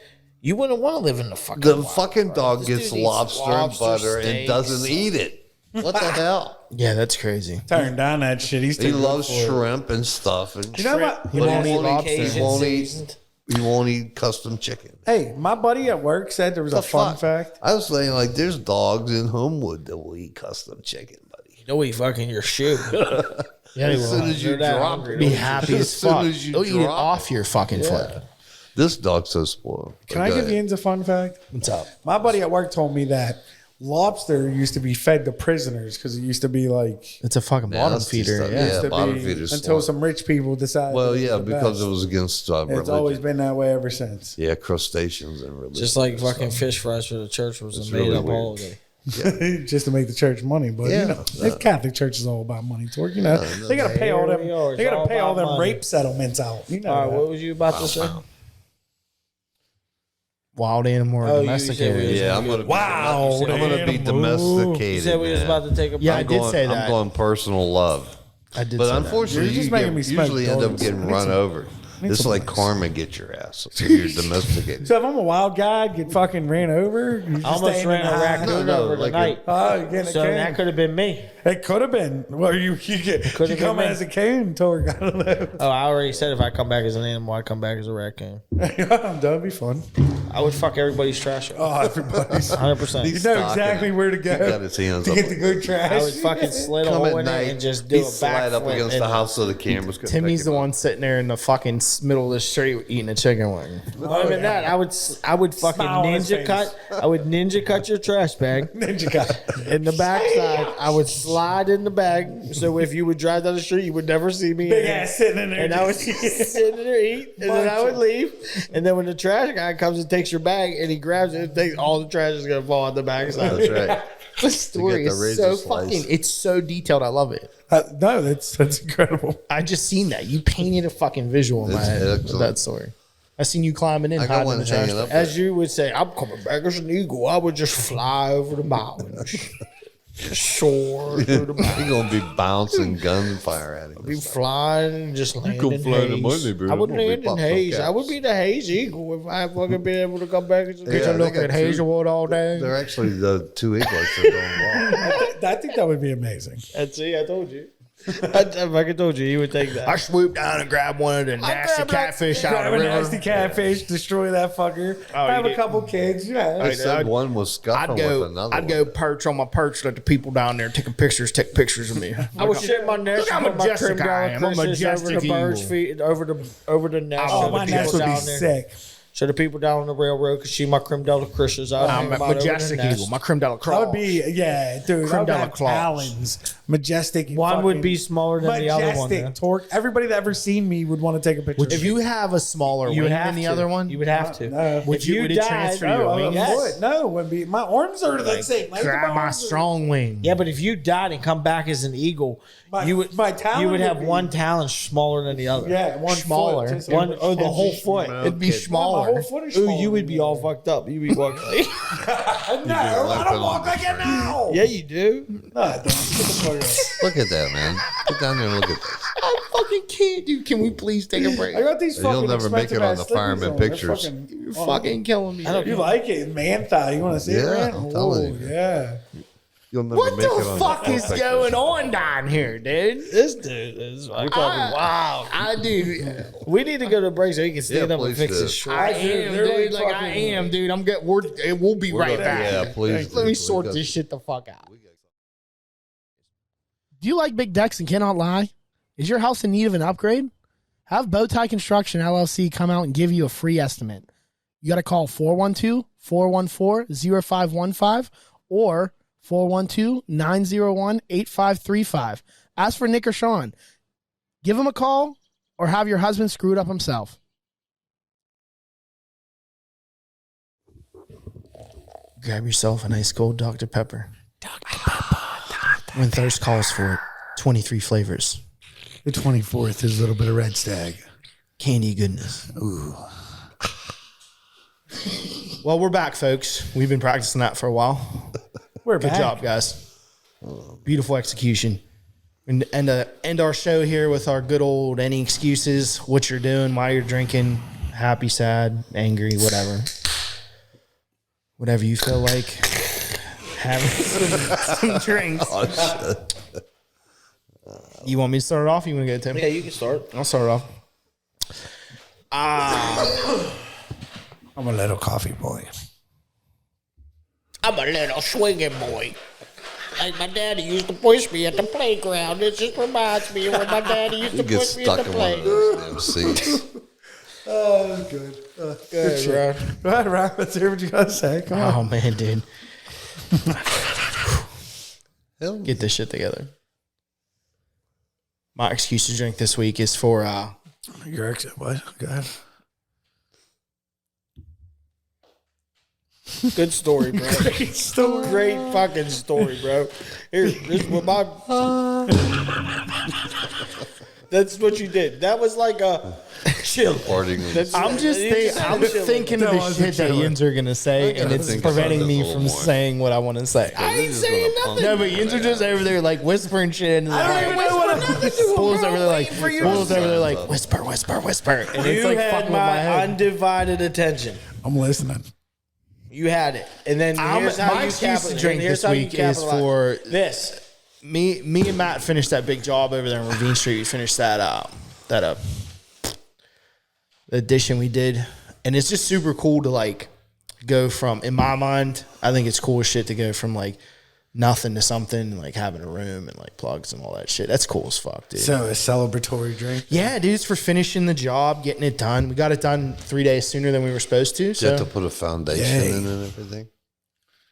you wouldn't want to live in the fucking. the wild, fucking bro. dog This gets dude eats lobster and butter and steaks. doesn't eat it. What the hell? Yeah, that's crazy. Turn down that shit. He's He too good loves for it. shrimp and stuff. And You know what? He won't eat Only lobster. Cajun won't eat. seasoned. He won't eat custom chicken. Hey, my buddy at work said there was a fun fact. I was saying, like, there's dogs in Homewood that will eat custom chicken, buddy. They'll eat fucking your shoe. Yeah, he As soon will. as you They're that drop hungry. it, Be happy as soon fuck. as you They'll eat it drop off your fucking foot. This dog's so spoiled. Can I give you a fun fact? What's up? My buddy at work told me that lobster used to be fed to prisoners because it used to be like It's a fucking bottom Nasty feeder. stuff, Yeah. used to bottom be- feeders until slop. some rich people decided. Well, it was yeah, the because best. it was against It's religion. always been that way ever since. Yeah, crustaceans and religion. Just like fucking fish fries for the church was It's a made really up weird. holiday. Just to make the church money, but Yeah. you know, the Catholic Church is all about money. Torque, you know, they gotta pay all them. Here we are. It's They gotta all pay all about them money. rape settlements out. You know, All right, that. what was you about to say? Wild animal or Oh, you domesticated. said we- Yeah, I'm gonna. Be, Wow, I'm gonna be animal. domesticated. You said we was man. about to take a Yeah, I break. did going, say I'm that. going personal love. I did But say that. unfortunately, You're just you making me smell usually end up dogs. getting I need run some- over. It's some like dogs. karma get your ass if you're domesticated. So if I'm a wild guy, I'd get fucking ran over. You just I almost staying ran in a the high- raccoon No, over like tonight. Oh, you're getting So a that coon. could have been me. It could have been. Well, you Could've you been come me. as a coon, Torque. I don't know. Oh, I already said if I come back as an animal, I come back as a raccoon. That'd be fun. I would fuck everybody's trash up. Oh, everybody's. 100%. You know Stocking. exactly where to go. He got his hands to up get the like good that. trash. I would fucking slit a Come hole at in it night and just do he'd a slide up backflip against and- the house so the cameras could. Timmy's pick the him up. one sitting there in the fucking middle of the street eating a chicken wing. Not even that. I would fucking Smile on his ninja face. cut. I would ninja cut your trash bag Ninja guy. in the backside. I would slide in the bag, so if you would drive down the street, you would never see me. Big in it. ass sitting in there. And I would sit in there eat, and then I would leave. And then when the trash guy comes and takes your bag, and he grabs it, and takes, all the trash is gonna fall on the backside. That's right. The story the is razor so slice. fucking. It's so detailed. I love it. No, that's incredible. I just seen that. You painted a fucking visual in my It's head with excellent. that story. I seen you climbing in, I got hiding in one the trash. hanging up. As you would say, I'm coming back as an eagle. I would just fly over the mountains, just soar through the mountains. You're gonna be bouncing gunfire at him. Be flying and just land come in fly to haze. Monday, bro. I would I'm gonna be land in popping haze. I caps. would be the haze eagle if I fucking be able to come back as a Yeah, Get they you look got at two- Hazelwood all day. They're actually the two eaglets that are going wild. I think that would be amazing. And see, I told you. I fucking told you he would take that. I swoop down and grab one of the nasty grab that- catfish out Grab of a the river. nasty catfish, destroy that fucker. Oh, have you a couple kids. Yeah. They said one was scuffling with another I'd one. go perch on my perch, let the people down there taking pictures, take pictures of me. I would shit my nest. Look how and put my majestic trim I down am. I'm Christmas over majestic the birds' eagle. feet, over the nest. Oh, so my the nest people would be down there. sick. So the people down on the railroad could see my creme de la Christmas. I'm a majestic eagle. My creme de la That craw. would be, yeah, dude. Creme I would de la have claws. talons. Majestic. One would fucking- be smaller than the other one. Majestic man. Torque. Everybody that ever seen me would want to take a picture. Would of you me. have a smaller You wing would have than the to. other one? You would have to. No. Would If you, you would it died- transfer No, your I wings? Yes. would. No, it wouldn't be. My arms are the same. Like Grab my my arms are- strong wing. Yeah, but if you died and come back as an eagle, you would my talon you would would have be- one talon smaller than the other. Yeah, one Smaller. Foot, just One over- the whole foot. It'd be Okay. My smaller. whole foot is Ooh, smaller you would than be me. all fucked up. You'd be walking like, No, I don't walk like it now. yeah, you do. No, I don't. Get the fuck out. Look at that, man. Get down there and look at this. I fucking can't, dude. Can we please take a break? I got these You'll fucking never make it expensive on ass the slippers fireman on. They're pictures. You're fucking killing me. You like it, man thigh. You want to see it, Yeah, man? I'm telling you. Yeah. You'll never What make it the on fuck the is pictures. going on down here, dude? This dude is fucking Wow. I do. We need to go to break so he can stand Yeah, up and please fix do. his short. I am, dude. Like I am, dude. I'm getting. We'll be We're right gonna- back. Yeah, please. Let do, me please. sort That's- this shit the fuck out. Do you like big decks and cannot lie? Is your house in need of an upgrade? Have Bowtie Construction LLC come out and give you a free estimate. You got to call 412-414-0515 or 412-901-8535. Ask for Nick or Sean. Give him a call or have your husband screwed up himself. Grab yourself a nice cold Dr. Pepper. When thirst calls for it, 23 flavors. The 24th is a little bit of Red Stag. Candy goodness. Ooh. Well, we're back, folks. We've been practicing that for a while. We're Good back. job, guys. Beautiful execution. And end our show here with our good old any excuses, what you're doing, why you're drinking, happy, sad, angry, whatever. Whatever you feel like having some drinks. You want me to start it off? You want to go, Tim? Yeah, you can start. I'll start it off. I'm a little coffee boy. I'm a little swinging boy. Like my daddy used to push me at the playground. It just reminds me of when my daddy used You to get push me stuck at the in one of playground. those damn seats. Oh, good. Good, bro. Go ahead, Ryan. Let's hear what you got to say. Come on. Oh, man, dude. Hell, Get this shit together. My excuse to drink this week is for Your exit. What? Go ahead. Good story, bro. Great fucking story, bro. Here, this is what my. That's what you did. That was like a chill. Parting with- That's- I'm just you just I'm said chilling. thinking of No, the I was shit that chilling. Yins are gonna say, and I it's think about preventing this me a little from more. saying what I want to say. I ain't This is saying gonna nothing. No, but Yins are just over there like whispering shit, and like, Bull's over there like Bull's over there like whisper, whisper, whisper, and it's You like had fucking with my my head. undivided attention. I'm listening. You had it, and then here's how my you excuse to capital- drink here's this how you week is capitalize. for this. me and Matt finished that big job over there on Ravine Street. We finished that addition we did, and it's just super cool to like go from, in my mind, I think it's cool as shit to go from like nothing to something, and like having a room and like plugs and all that shit. That's cool as fuck, dude. So a celebratory drink. Yeah, dude, it's for finishing the job, getting it done. We got it done 3 days sooner than we were supposed to. You have So to put a foundation Yay. in and everything.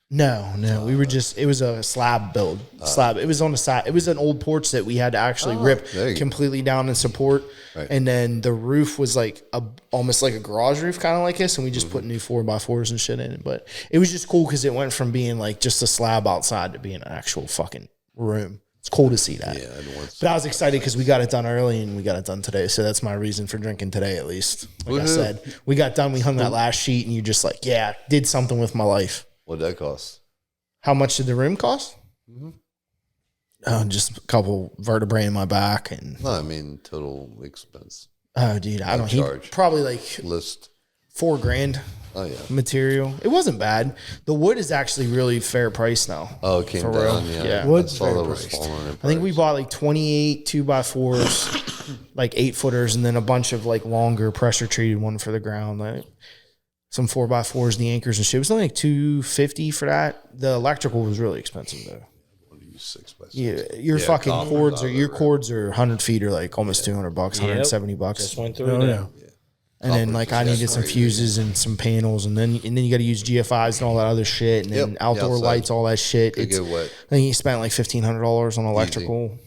no, we were just, it was a slab build. Slab. It was on the side. It was an old porch that we had to actually rip there you go. completely down and support. Right. And then the roof was like almost like a garage roof, kind of like this. And we just put new 4x4s and shit in it. But it was just cool because it went from being like just a slab outside to being an actual fucking room. It's cool to see that. Yeah, and once But I was excited because we got it done early and we got it done today. So that's my reason for drinking today, at least. Like I Woohoo. said, we got done. We hung that last sheet and you're just like, yeah, did something with my life. what'd that cost? How much did the room cost? Just a couple vertebrae in my back. And No, I mean total expense oh, dude, I don't charge. probably like list. $4,000 Oh yeah. material. It wasn't bad. The wood is actually really fair price now. Oh, it came For down. real. Yeah, Yeah. Wood's I saw fair that was price. falling in I think we price. bought like 28 2x4s, like 8-footers, and then a bunch of like longer pressure treated one for the ground. Like some 4x4s, the anchors and shit. It was only like $250 for that. The electrical was really expensive though. 6x6. Yeah, your Yeah, fucking copper, cords copper, or your right. cords are 100 feet or like almost $200, $170. Just went through Oh, that. yeah. And then Copper like just I needed got some crazy. fuses and some panels, and then you got to use GFIs and all that other shit, and then Yep, outdoor outside. lights, all that shit. Could It's, get wet. I think you spent like $1,500 on electrical,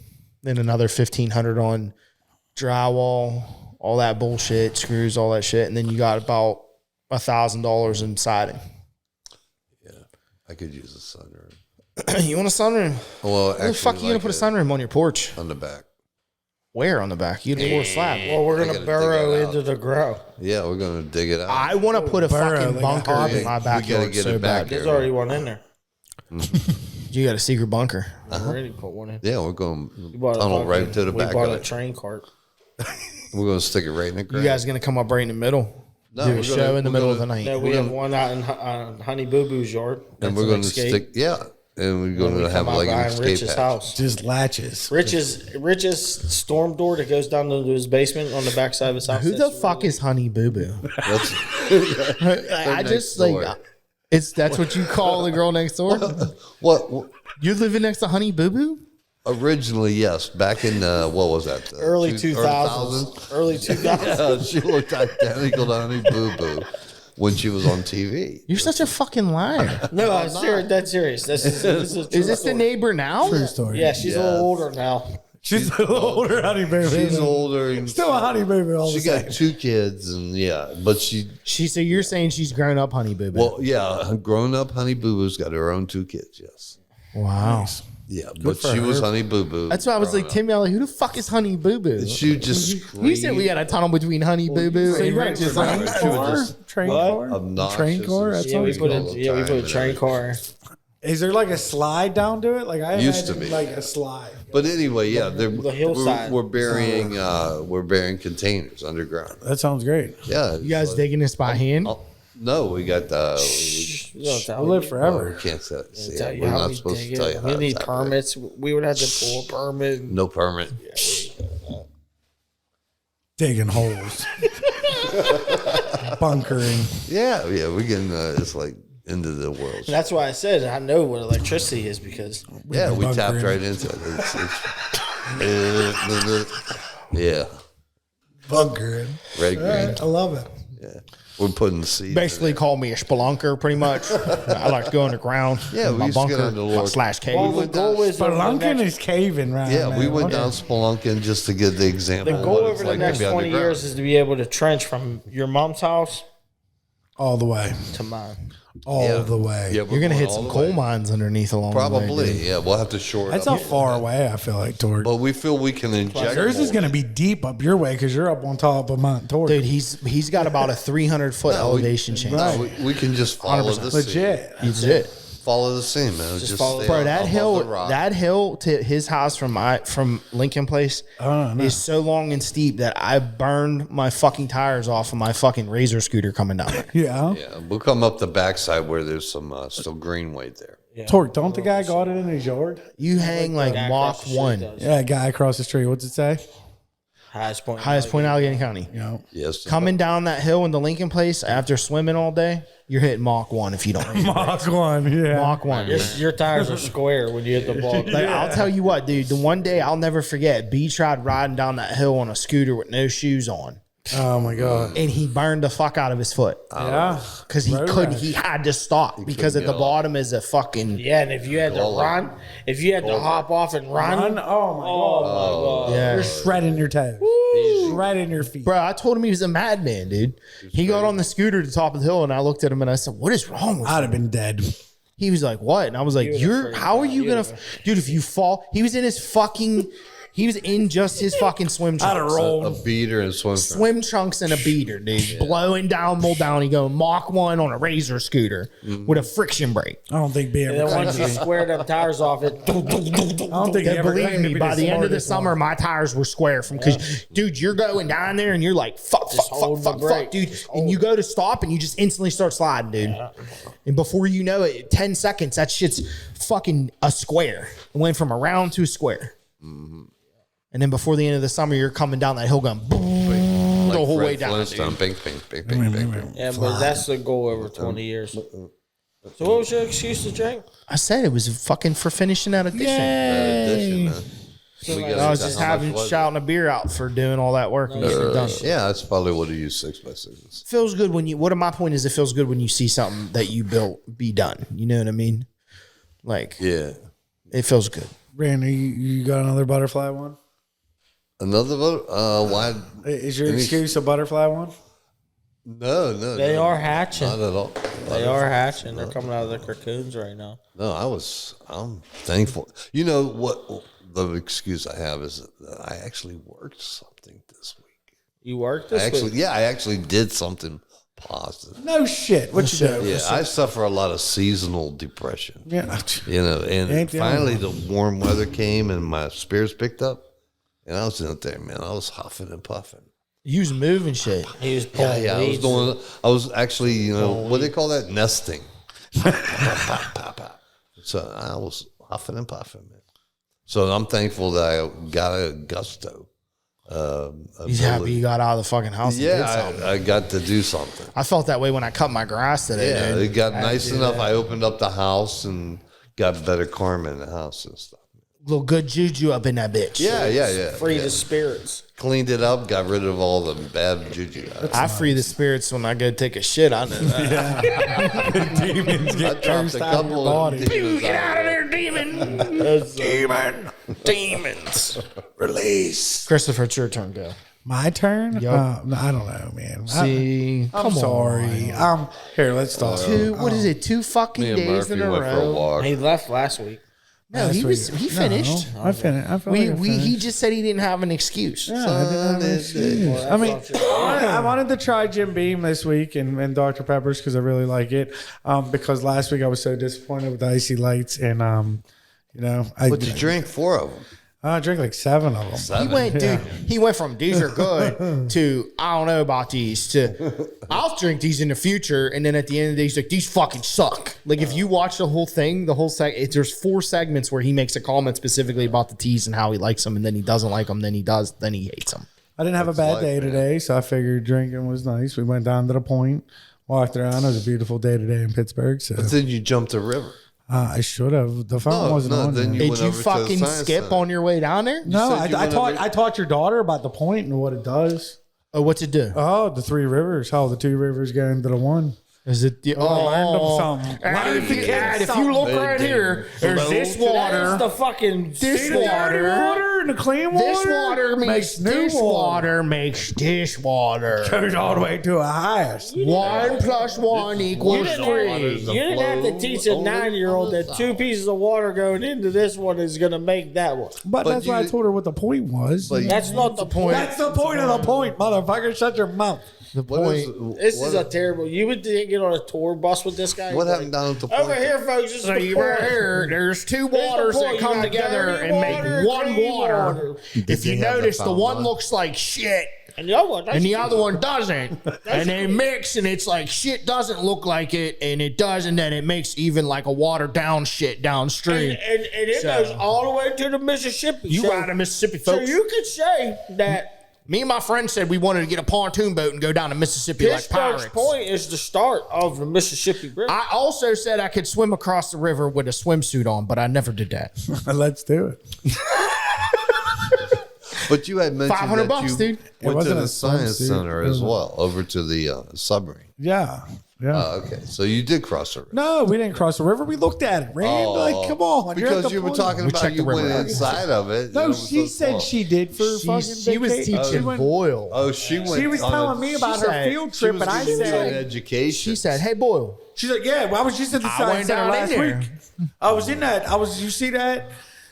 then another $1,500 on drywall, all that bullshit, screws, all that shit, and then you got about $1,000 in siding. I could use a sunroom. You want a sunroom? Well, Where the fuck are you gonna put a sunroom on your porch? on the back? Where on the back? You pour a slab. Well, we're I gonna gotta burrow dig it out. into the grow. Yeah, we're gonna dig it out. I want to put a Burrow fucking like a bunker hobbit. in my We gotta backyard get so it back bad. There's here. already one in there. You got a secret bunker. I already put one in. Yeah, we're going We to bought a tunnel fucking- right to the we back bought of a it. train cart. We're gonna stick it right in the ground. You guys gonna come up right in the middle? No, Do we're a show gonna- in the we're middle of the gonna- night. No, we have one out in Honey Boo Boo's yard. and That's we're an going to escape. stick. Yeah, and we're And going we to have come out like an behind escape Rich's hatch. house. Just latches. Rich's storm door that goes down into his basement on the backside of his house. Who the That's fuck really- is Honey Boo Boo? That's I just next like door. that's what you call the girl next door. what You living next to Honey Boo Boo? originally, yes, back in what was that? early 2000s? 2000s? Early 2000s. She looked identical to Honey Boo Boo when she was on TV. You're such a fucking liar. No, I'm serious. That's serious. This is Is this the neighbor now? True story. Yeah, she's a little older now. She's a little older honey boo boo. She's older. And Still a honey boo boo. All she the same. got 2 kids, and but she. So you're saying she's grown up, honey boo boo? Well, yeah, grown up Honey Boo Boo's got her own 2 kids. Yes. Wow. Yeah, but she was Honey Boo Boo. That's why I was like, Timmy, I'm like, who the fuck is Honey Boo Boo? She just You said we had a tunnel between Honey Boo Boo and Rich's train honey. car? Train car? obnoxious. Train car? That's Yeah, what we it's put called. a train car. Is there like a slide down to it? Like I Used to imagine be. like a slide. But anyway, yeah, the hillside. we're burying containers underground. That sounds great. Yeah, You guys digging this by hand? No, we got I'll live forever. we can't say it. Tell you We're how not we supposed dig to it. tell you how We it's need happening. permits. We would have to pull a permit. No permit. Digging holes. Bunkering. Yeah, we getting it's like into the world. And that's why I said I know what electricity is because Yeah, we tapped bunkering. right into it. Yeah, Bunkering. red green. I love it. Yeah, we're putting the seeds. Basically, call me a spelunker, pretty much. I like to go underground. Yeah, we my used to get bunker underwater. / cave. well, the goal is over the Spelunking next, is caving right Yeah, now. we went down spelunking just to get the example. the of goal what over it's the like to next be 20 underground. years is to be able to trench from your mom's house all the way. to mine. All Yeah. the way. Yeah, we're You're gonna going hit all some the coal way. mines underneath along the way. Probably, dude. yeah. We'll have to shore it That's up. not far away, I feel like, Torque. But we feel we can inject. Yours is more. going to be deep up your way because you're up on top of Mount Torque. Dude, he's got about a 300-foot elevation change. No, we can just follow the seam. Legit. He's it. Follow the seam, man. Just follow- stay Bro, up that above hill, the rock. that hill to his house from Lincoln Place is so long and steep that I burned my fucking tires off of my fucking Razor scooter coming down there. Yeah. Yeah, we'll come up the backside where there's some still greenway there. Torque, don't the guy got it in his yard? You hang like Guy Mach across the street 1, does. Yeah, guy across the street. What's it say? Highest point. highest point in Allegheny County. You know, Yes. Coming down that hill in the Lincoln Place after swimming all day, you're hitting Mach 1 if you don't. hit Mach 1. Yeah. Mach 1. Your tires are square when you hit the ball. Like, I'll tell you what, dude. The one day I'll never forget, B tried riding down that hill on a scooter with no shoes on, Oh, my God. and he burned the fuck out of his foot Yeah. because he Road couldn't. rash. He had to stop because at the bottom is a fucking. Yeah, and if you had to run, if you had to hop off and run, Run? Oh, my God. Yeah. You're shredding your toes. Shredding your feet. Bro, I told him he was a madman, dude. He got on the scooter to the top of the hill, and I looked at him and I said, "What is wrong with you?" I'd have been dead. He was like, "What?" And I was like, "You're. How are you gonna, dude? If you fall, he was in his fucking. He was in just his fucking swim I'd have trunks. rolled. A beater and swim. Swim trunks and a beater, dude. Blowing down Muldowney, going Mach 1 on a Razor scooter with a friction brake. I don't think being. and then once you square them tires off, it. I don't think he And ever believe claimed to me, be by the end of the smartest summer, one. my tires were square from because, dude, you're going down there and you're like, fuck, hold the brake. dude. And you go to stop and you just instantly start sliding, dude. And before you know it, 10 seconds, that shit's fucking a square. It went from a round to a square. And then before the end of the summer, you're coming down that hill going boom, the whole way down. Flintstone, Dude. bing, bing, bing, bing, bing, bing. Yeah, but that's the goal over 20 years. So what was your excuse to drink? I said it was fucking for finishing that edition. Addition, man. We got I was to just how much having was it? shouting a beer out for doing all that work. And you've done. Yeah, that's probably what he used 6x6s. Feels good when you. What my point is, it feels good when you see something that you built be done. You know what I mean? Like Yeah. it feels good. Randy, you got another butterfly one? Another vote? Why? Is your Any- excuse a butterfly one? No. They no, are hatching. Not at all. They are hatching. They're coming out of their cocoons right now. No, I'm thankful. You know what? The excuse I have is that I actually worked something this week. You worked I this week? actually did something positive. No shit. What you do? Yeah, I suffer a lot of seasonal depression. Yeah. You know, and Ain't the finally only the warm weather came and my spirits picked up, and I was out there, man. I was huffing and puffing. You was moving shit. He was pulling Yeah, weeds. I was actually, you know, what do they call that? Nesting. So I was huffing and puffing, man. So I'm thankful that I got a gusto. He's happy you got out of the fucking house. And did something. I got to do something. I felt that way when I cut my grass today. Yeah, dude. it got nice enough. I opened up the house and got better karma in the house and stuff. Little good juju up in that bitch. Yeah. Free the spirits. Cleaned it up, got rid of all the bad juju. I free the spirits when I go take a shit. I know that. Demons I get dropped cursed a out of your couple body. of demons out of there. Demons. Release. Christopher, it's your turn. Go. My turn? Yup. I don't know, man. See, I'm sorry. Here, let's talk. What is it? 2 fucking Me and days Murphy in a went for a row. walk. He left last week. No, he finished. No, I finished. I feel like I He finished. just said he didn't have an excuse. Yeah, I didn't have an excuse. I mean, I wanted to try Jim Beam this week and Dr. Pepper's because I really like it. Because last week I was so disappointed with the Icy Lights and But you drank 4 of them. I drank like 7 of them. He went from these are good to I don't know about these to I'll drink these in the future, and then at the end of the day he's like, these fucking suck. Like if you watch the whole thing, there's 4 segments where he makes a comment specifically about the teas and how he likes them, and then he doesn't like them, then he does, then he hates them. I didn't have a bad day today, so I figured drinking was nice. We went down to the point, walked around. It was a beautiful day today in Pittsburgh. So But then you jumped the river. I should have. The phone wasn't on. then there. you Did went you over to the fucking science skip center. on your way down there? No, said you went I taught your daughter about the point and what it does. Oh, what's it do? Oh, the 3 rivers. How the 2 rivers go into the one. Is it the learned them something. And Learned the kids if you look something. right here, there's this That's water. the fucking This Dirty water. water and the clean water. This water makes new dishwater makes dishwater. Goes all the way to a highest. 1 + 1 equals You 3. didn't have to teach a 9-year-old that 2 pieces of water going into this one is going to make that one. But that's why I told her what the point was. But you- That's not the point. That's the point of the point, motherfucker. Shut your mouth. The What is- point. This what- is a terrible. You would get on a tour bus with this guy. What He's happened like, down at the point? over here, folks? This is the Right point. here, there's 2 Here's the waters that point. You come got together dirty and water, make one clean water. If Did you they have the notice, the fountain one on? looks like shit. And the other one, And the other one doesn't. And they mix, and it's like shit doesn't look like it, and it does, and then it makes even like a watered down shit downstream. and it goes all the way to the Mississippi. You so, ride to Mississippi, so folks. you could say that Me and my friend said we wanted to get a pontoon boat and go down to Mississippi like Pittsburgh's pirates. Point is the start of the Mississippi River. I also said I could swim across the river with a swimsuit on, but I never did that. Let's do it. But you had mentioned $500 that you dude. It went to wasn't the a science swimsuit. center as well, over to the submarine. Yeah. Yeah. Okay, so you did cross the river. No, we didn't cross the river. We looked at it, Rand. Like, come on. you're at Because the you were point. talking We about checked you the river went out. inside of it. No, It was she so said small. she did for fucking She was vacation. teaching She went- Boyle. Oh, she went. She was on telling a- me about she her said- field She trip, was and I giving you an said, education. She said, "Hey, Boyle, she's like, yeah, well, I was just at the I science went center down in last there. week. I was in that. You see that?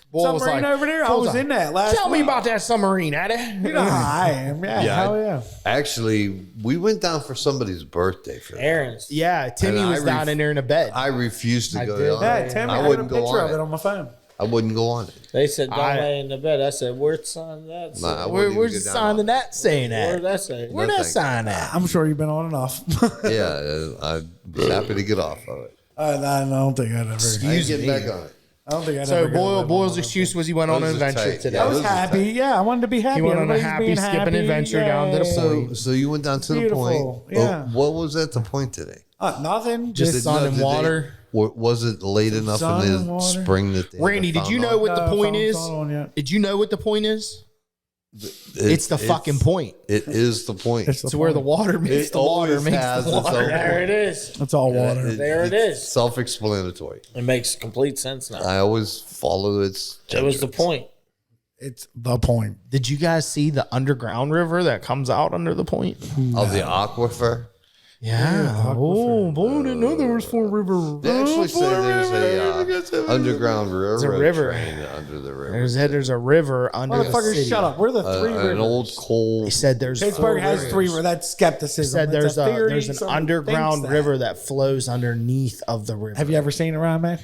Boyle was Submarine like, over there? I Boyle was in that last Tell me week. about that submarine, Addy." You know how I am. Yeah, hell yeah. Actually, we went down for somebody's birthday for that. Aaron's. Yeah, Timmy And was down in there in a bed. I refused to go did on Yeah, it. Tim, I I have a wouldn't go picture on of it it. on my phone. I wouldn't go on it. They said don't I- lay in the bed. I said, where's the sign of that? Nah, I Say? wouldn't Where's even the get down sign on of that saying Where that? did that say? Where No, that thank sign at? I'm sure you've been on and off. it. Yeah, I'm happy to get off of it. I don't think I'd ever. I ain't getting back on it. I don't think I'd So ever go Boyle, live Boyle's on it. excuse was he went on an Those are adventure tight. today. I was Those are happy. Yeah, I wanted to be happy. He went on a Everybody's happy being skipping happy. adventure down to the Yay. point. So you went down to the Beautiful, point. yeah. What was at the point today? Nothing. Just Just sun no, and did they- water. Was it late enough Sun in and the water. spring that they had Randy, the did you fountain know on? what the point phone's is? not on yet. Did you know what the point is? It- It's the fucking point. It is the point. It's the It's where the point. water makes It the water always makes has the its water. own There it is. It's all water. There it it's is. Self-explanatory. It makes complete sense now. I always follow its. That was the genders. point. It's the point. Did you guys see the underground river that comes out under the point? Of the aquifer. Yeah. Oh, boy, I didn't know there was 4 rivers. They actually say there's a underground railroad river. train under the river. There's a river under the Motherfuckers, city. shut up. We're the 3 rivers. An old coal. They said there's Pittsburgh 4 has rivers. 3 rivers. That's skepticism. Said That's there's a theory. there's an Someone underground thinks that. river that flows underneath of the river. Have you ever seen it, Ryan, man?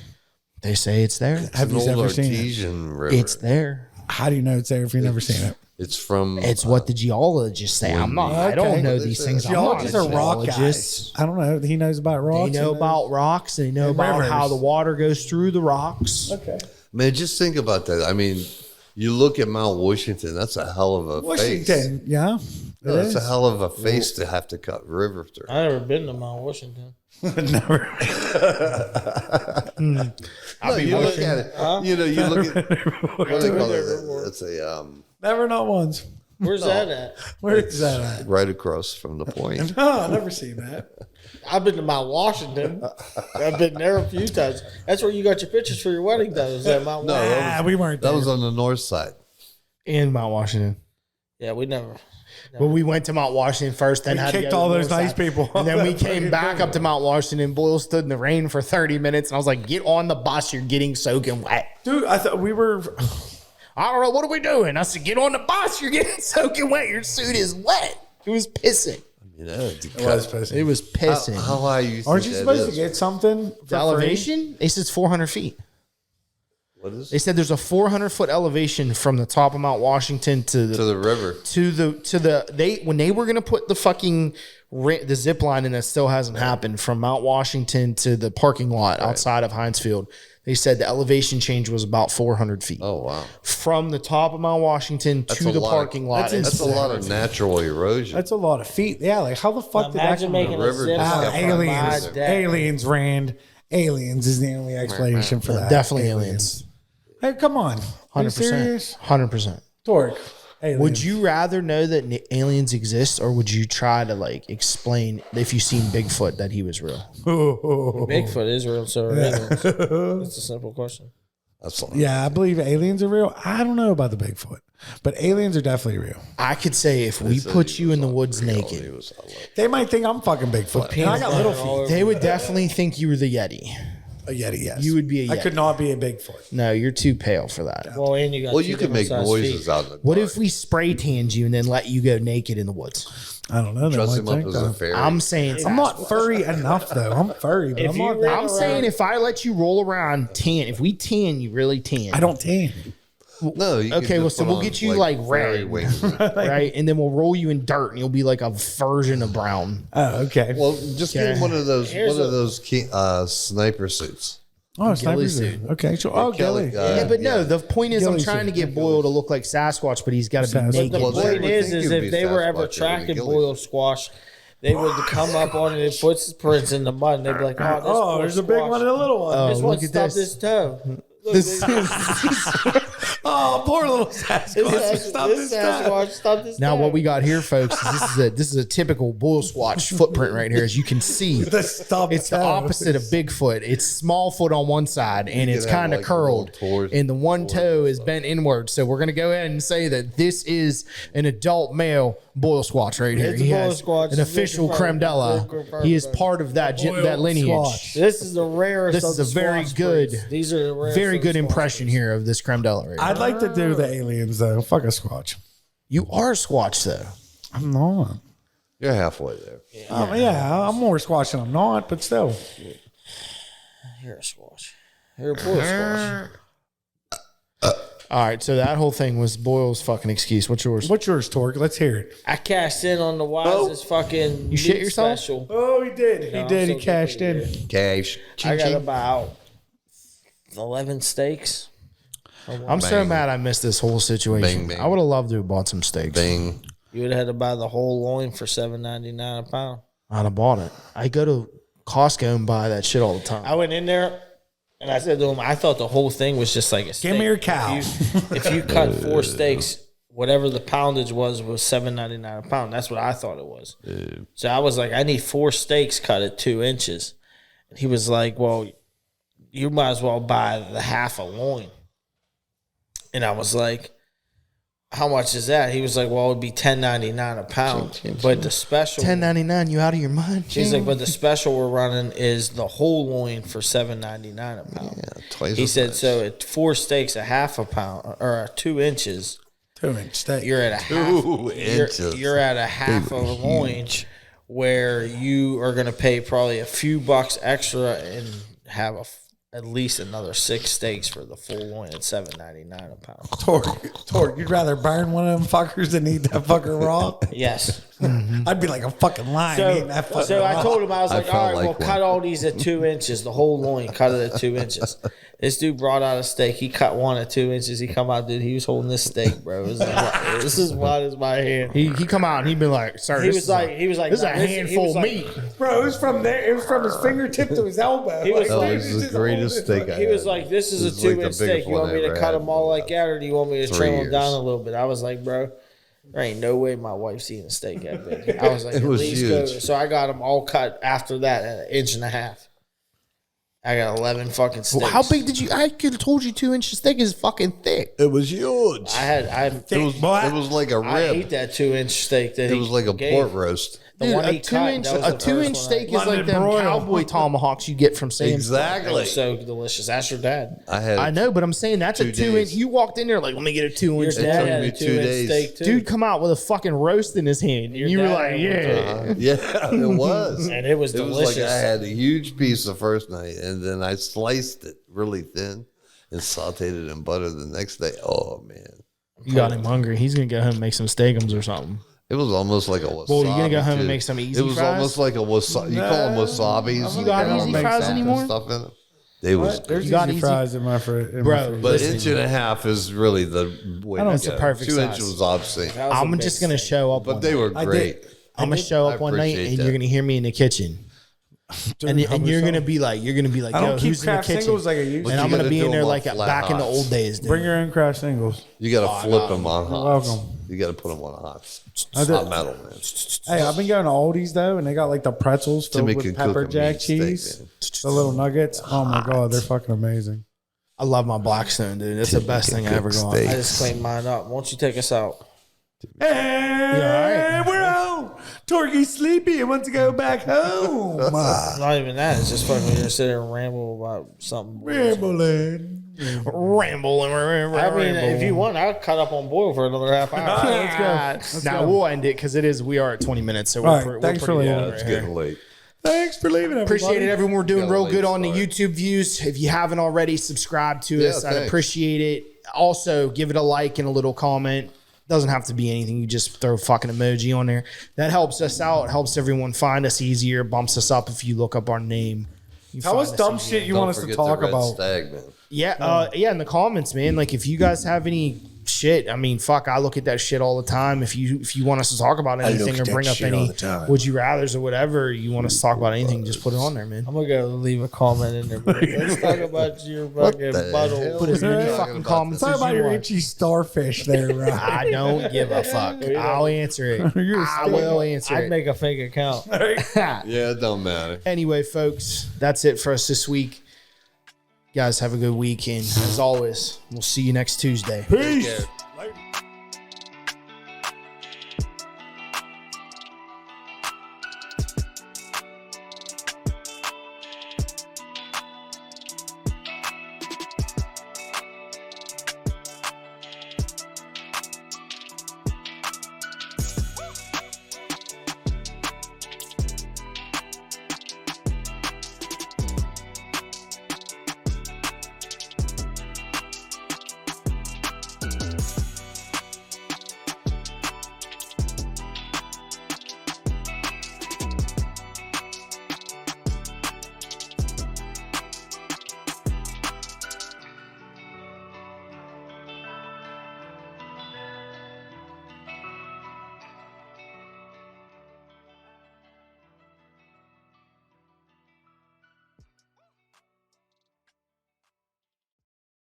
They say it's there. Have An you old ever seen it? artesian river. It's there. How do you know it's there if you've never seen it? It's from. It's what the geologists say. I'm not. I don't Okay. know these things. I'm not a Geologists are rock geologist. guys. I don't know. He knows about rocks. They know and about rocks. They know and about rivers. how the water goes through the rocks. Okay. Man, just think about that. I mean, you look at Mount Washington. That's a hell of a face. Washington. Yeah. No, that's a hell of a face to have to cut river through. I never been to Mount Washington. Never. No, you look at it. You know, you look at what do they call it? It's a Never, not once. Where's that at? Where is that at? right across from the point. No, I've never seen that. I've been to Mount Washington. I've been there a few times. That's where you got your pictures for your wedding, though. Is that Mount No, Washington? We weren't there. That was on the north side. In Mount Washington. Yeah, we never. Well, we went to Mount Washington first, then We had to kicked go to all the those north nice side. people and then off we that came fucking back thing. up to Mount Washington. Boyle stood in the rain for 30 minutes, and I was like, "Get on the bus! You're getting soaking wet." Dude, I thought we were. I don't know, what are we doing? I said, "Get on the bus! You're getting soaking wet. Your suit is wet." It was pissing. You know, It was pissing. how high you Aren't think you that supposed to is? get something? For The elevation? They said it's 400 feet. What is They said there's a 400-foot elevation from the top of Mount Washington to to the river? when they were gonna put the fucking the zip line, and that still hasn't happened, from Mount Washington to the parking lot outside of Heinz Field. They said the elevation change was about 400 feet Oh wow, from the top of Mount Washington That's to a the lot. parking lot. That's that's a lot of natural erosion. That's a lot of feet. Yeah, like how the fuck did that Imagine come making The a river zip just line got from aliens. my deck. Aliens, Rand. Aliens is the only explanation for that. Definitely aliens. Hey, come on. Are you 100%. serious? 100%. Torque. Aliens. Would you rather know that aliens exist, or would you try to like explain if you seen Bigfoot that he was real? Bigfoot is real, so are aliens. That's a simple question. That's a lot. Yeah, I believe aliens are real. I don't know about the Bigfoot, but aliens are definitely real. I could say if we put you in the woods naked, They might think I'm fucking Bigfoot. And I got little feet. they would definitely think you were the Yeti. A Yeti, yes. You would be a I Yeti. could not be a Bigfoot. No, you're too pale for that. Well, and you got Well, two you can make different size noises feet. out in the What dark. if we spray tanned you and then let you go naked in the woods? I don't know. They dress might him up think as that. a fairy? I'm saying I'm not furry enough though. I'm furry, but If I'm you not. ran That. I'm saying if I let you roll around tan, if we tan you really tan, I don't tan. No. You Okay, can well, just so put we'll on, get you, like, fairy red. wings. right? And then we'll roll you in dirt, and you'll be like a version of brown. Oh, okay. Well, just get Okay. him one of those Here's sniper suits. Oh, sniper ghillie suit. suit. Okay, sure. Oh, Kelly, Gilly. Yeah, but no, the point is, I'm Ghillie trying to suit. get Boyle to look like Sasquatch, but he's got to be Sasquatch. naked. The Well, they point would is think you'd if be they were ever Sasquatch with a tracking ghillie boiled squash, they would come up on it and put prints in the mud, and they'd be like, "Oh, this Oh, poor there's a big squash. one and a little one. This one look at stubbed this. his toe." Look, This Oh, poor little Sasquatch. Stop this this time. Sasquatch stubbed his Now, toe. what we got here, folks, is this is a typical Boyle Squatch footprint right here, as you can see. The stub It's the toe. opposite of Bigfoot. It's small foot on one side, and it's can have, kind of like, a little curled, towards- and the one toe is bent inward. So we're gonna go ahead and say that this is an adult male Boyle Squatch right here. It's a He Boyle has Squatch. an official It's creme della. confirmed. He is part of that Boyle that lineage. Squatch. This is the rarest. This of is the a very squash good- breeds. These are the rarest. Very of the good squash impression breeds. here of this creme della right here. I'd like to do the aliens though. Fuck a Squatch. You are a Squatch though. I'm not. You're halfway there. Yeah, I'm more Squatch than I'm not, but still. You're a squash. You're a boiled squash. All right, so that whole thing was Boyle's fucking excuse. What's yours? What's yours, Torque? Let's hear it. I cashed in on the wisest fucking. You shit meat yourself? Special. Oh, he did. No, He did. He I'm so cashed good in. Cash. I got about 11 steaks. I'm so mad I missed this whole situation. Bang, bang. I would have loved to have bought some steaks. Bing. You would have had to buy the whole loin for $7.99 a pound. I'd have bought it. I go to Costco and buy that shit all the time. I went in there and I said to him, I thought the whole thing was just like a steak. Give me your cow. If you cut 4 steaks, whatever the poundage was $7.99 a pound. That's what I thought it was. So I was like, I need 4 steaks cut at 2 inches. And he was like, well, you might as well buy the half a loin. And I was like, how much is that? He was like, well, it would be $10.99 a pound. But the special $10.99. You out of your mind? He's like, but the special we're running is the whole loin for $7.99 a pound. Yeah, twice. He as said, much. so at 4 steaks, a half a pound or 2 inches, 2-inch steak. you're at a half. 2 inches. You're at a half of a loin, where you are going to pay probably a few bucks extra and have at least another 6 steaks for the full loin at $7.99 a pound. Torque, you'd rather burn one of them fuckers than eat that fucker raw? Yes. I'd be like a fucking lion eating that fucking So I raw. told him, I was I like, felt all right, like well, one. cut all these at 2 inches. The whole loin, cut it at 2 inches. This dude brought out a steak. He cut one at 2 inches. He come out, dude. He was holding this steak, bro. It was like, this is wide as my hand. He come out and he been like, sir, He this was is like, this is a no, this- he handful was of like- meat. Bro, it was from there. It was from his fingertip to his elbow. He was That like- was the greatest steak I He was had. like, "This is This a like the 2-inch steak. biggest You want one me I to ever cut had them all in like that, or do you want me to 3 trim them years. down a little bit?" I was like, "Bro, there ain't no way my wife's eating a steak that big." I was like, It "At was least go." huge. So I got them all cut after that at 1.5 inches. I got 11 fucking steaks. Well, how big did you? I could have told you 2 inches steak is fucking thick. It was huge. I It was like a I ate rib. that 2-inch steak that It was like a gave. pork roast. The Dude, one a he two cut, inch that was a the 2 first inch one I- steak is like London them broil. cowboy tomahawks you get from Sam's. It Exactly. was so delicious. Ask your dad. I had. I know, but I'm saying that's a 2 2 inch. days. You walked in there like, let me get a 2 inch. Your It dad took had me a 2 2-inch days. steak too. Dude, come out with a fucking roast in his hand. Your And you were dad like, had yeah. one Yeah, it was. And it was It was delicious. like I had a huge piece the first night, and then I sliced it really thin and sauteed it in butter the next day. Oh man, You got him hungry. He's gonna go home and make some steakums or something. it was almost like a wasabi. Well, you gonna go home and too. make some easy It was fries? almost like a wasabi. You call them wasabis. You got They easy all fries make anymore? Stuff in them. They was What? There's You got easy easy- fries in my fridge. Bro, But listen. 1.5 is really the way to It's a go. perfect 2 size. inches was obscene, That was a I'm big just gonna steak. show up. but one they night. were I great. did. I'm gonna show I up one night appreciate and that. you're gonna hear me in the kitchen, and you're gonna be like, I yo, don't keep who's in the craft kitchen? singles like I used And to. I'm you gonna gotta be do in there them like on flat back in the hots. old days. Dude. Bring your own craft singles. You got to flip them on hot. welcome. You got to put them on hot. I did. Hot metal, man. Hey, I've been going to Aldi's though, and they got like the pretzels filled Timmy with can pepper cook a jack meat steak, cheese, man. the little nuggets. Oh my god, they're fucking amazing. I love my Blackstone, dude. That's the best thing I ever got. steak. I just cleaned mine up. Won't you take us out? Hey, we're home. Torgy's sleepy and wants to go back home. It's not even that. It's just fucking just sit there and ramble about something. Rambling. Ramble. I mean, if you want, I'll cut up on boil for another half hour. Let's go. Now we'll end it because we are at 20 minutes. So All right, we're thanks for pretty leaving. long It's right here. getting late. Thanks for leaving. Everybody. Appreciate it, everyone. We're doing Got a real late good on the start. YouTube views. If you haven't already, subscribe to Yeah, us. I'd thanks. appreciate it. Also, give it a like and a little comment. Doesn't have to be anything. You just throw a fucking emoji on there. That helps us out. It helps everyone find us easier. Bumps us up if you look up our name. You Tell find us dumb easier. shit you Don't want us to forget talk the red about. Stag, man. Yeah, yeah, in the comments, man. Like if you guys have any shit, I mean, fuck, I look at that shit all the time. If you want us to talk about anything or bring up any would you rather's or whatever you want us to talk about anything, just put it on there, man. I'm gonna go leave a comment in there. But let's talk about your fucking the butthole. hell? Put as many Talking fucking about comments Talk as about you your want. itchy starfish there, bro. I don't give a fuck. I'll answer it. You're a I will answer I'd it. make a fake account. Yeah, it don't matter. Anyway, folks, that's it for us this week. You guys have a good week, and as always, we'll see you next Tuesday. Peace.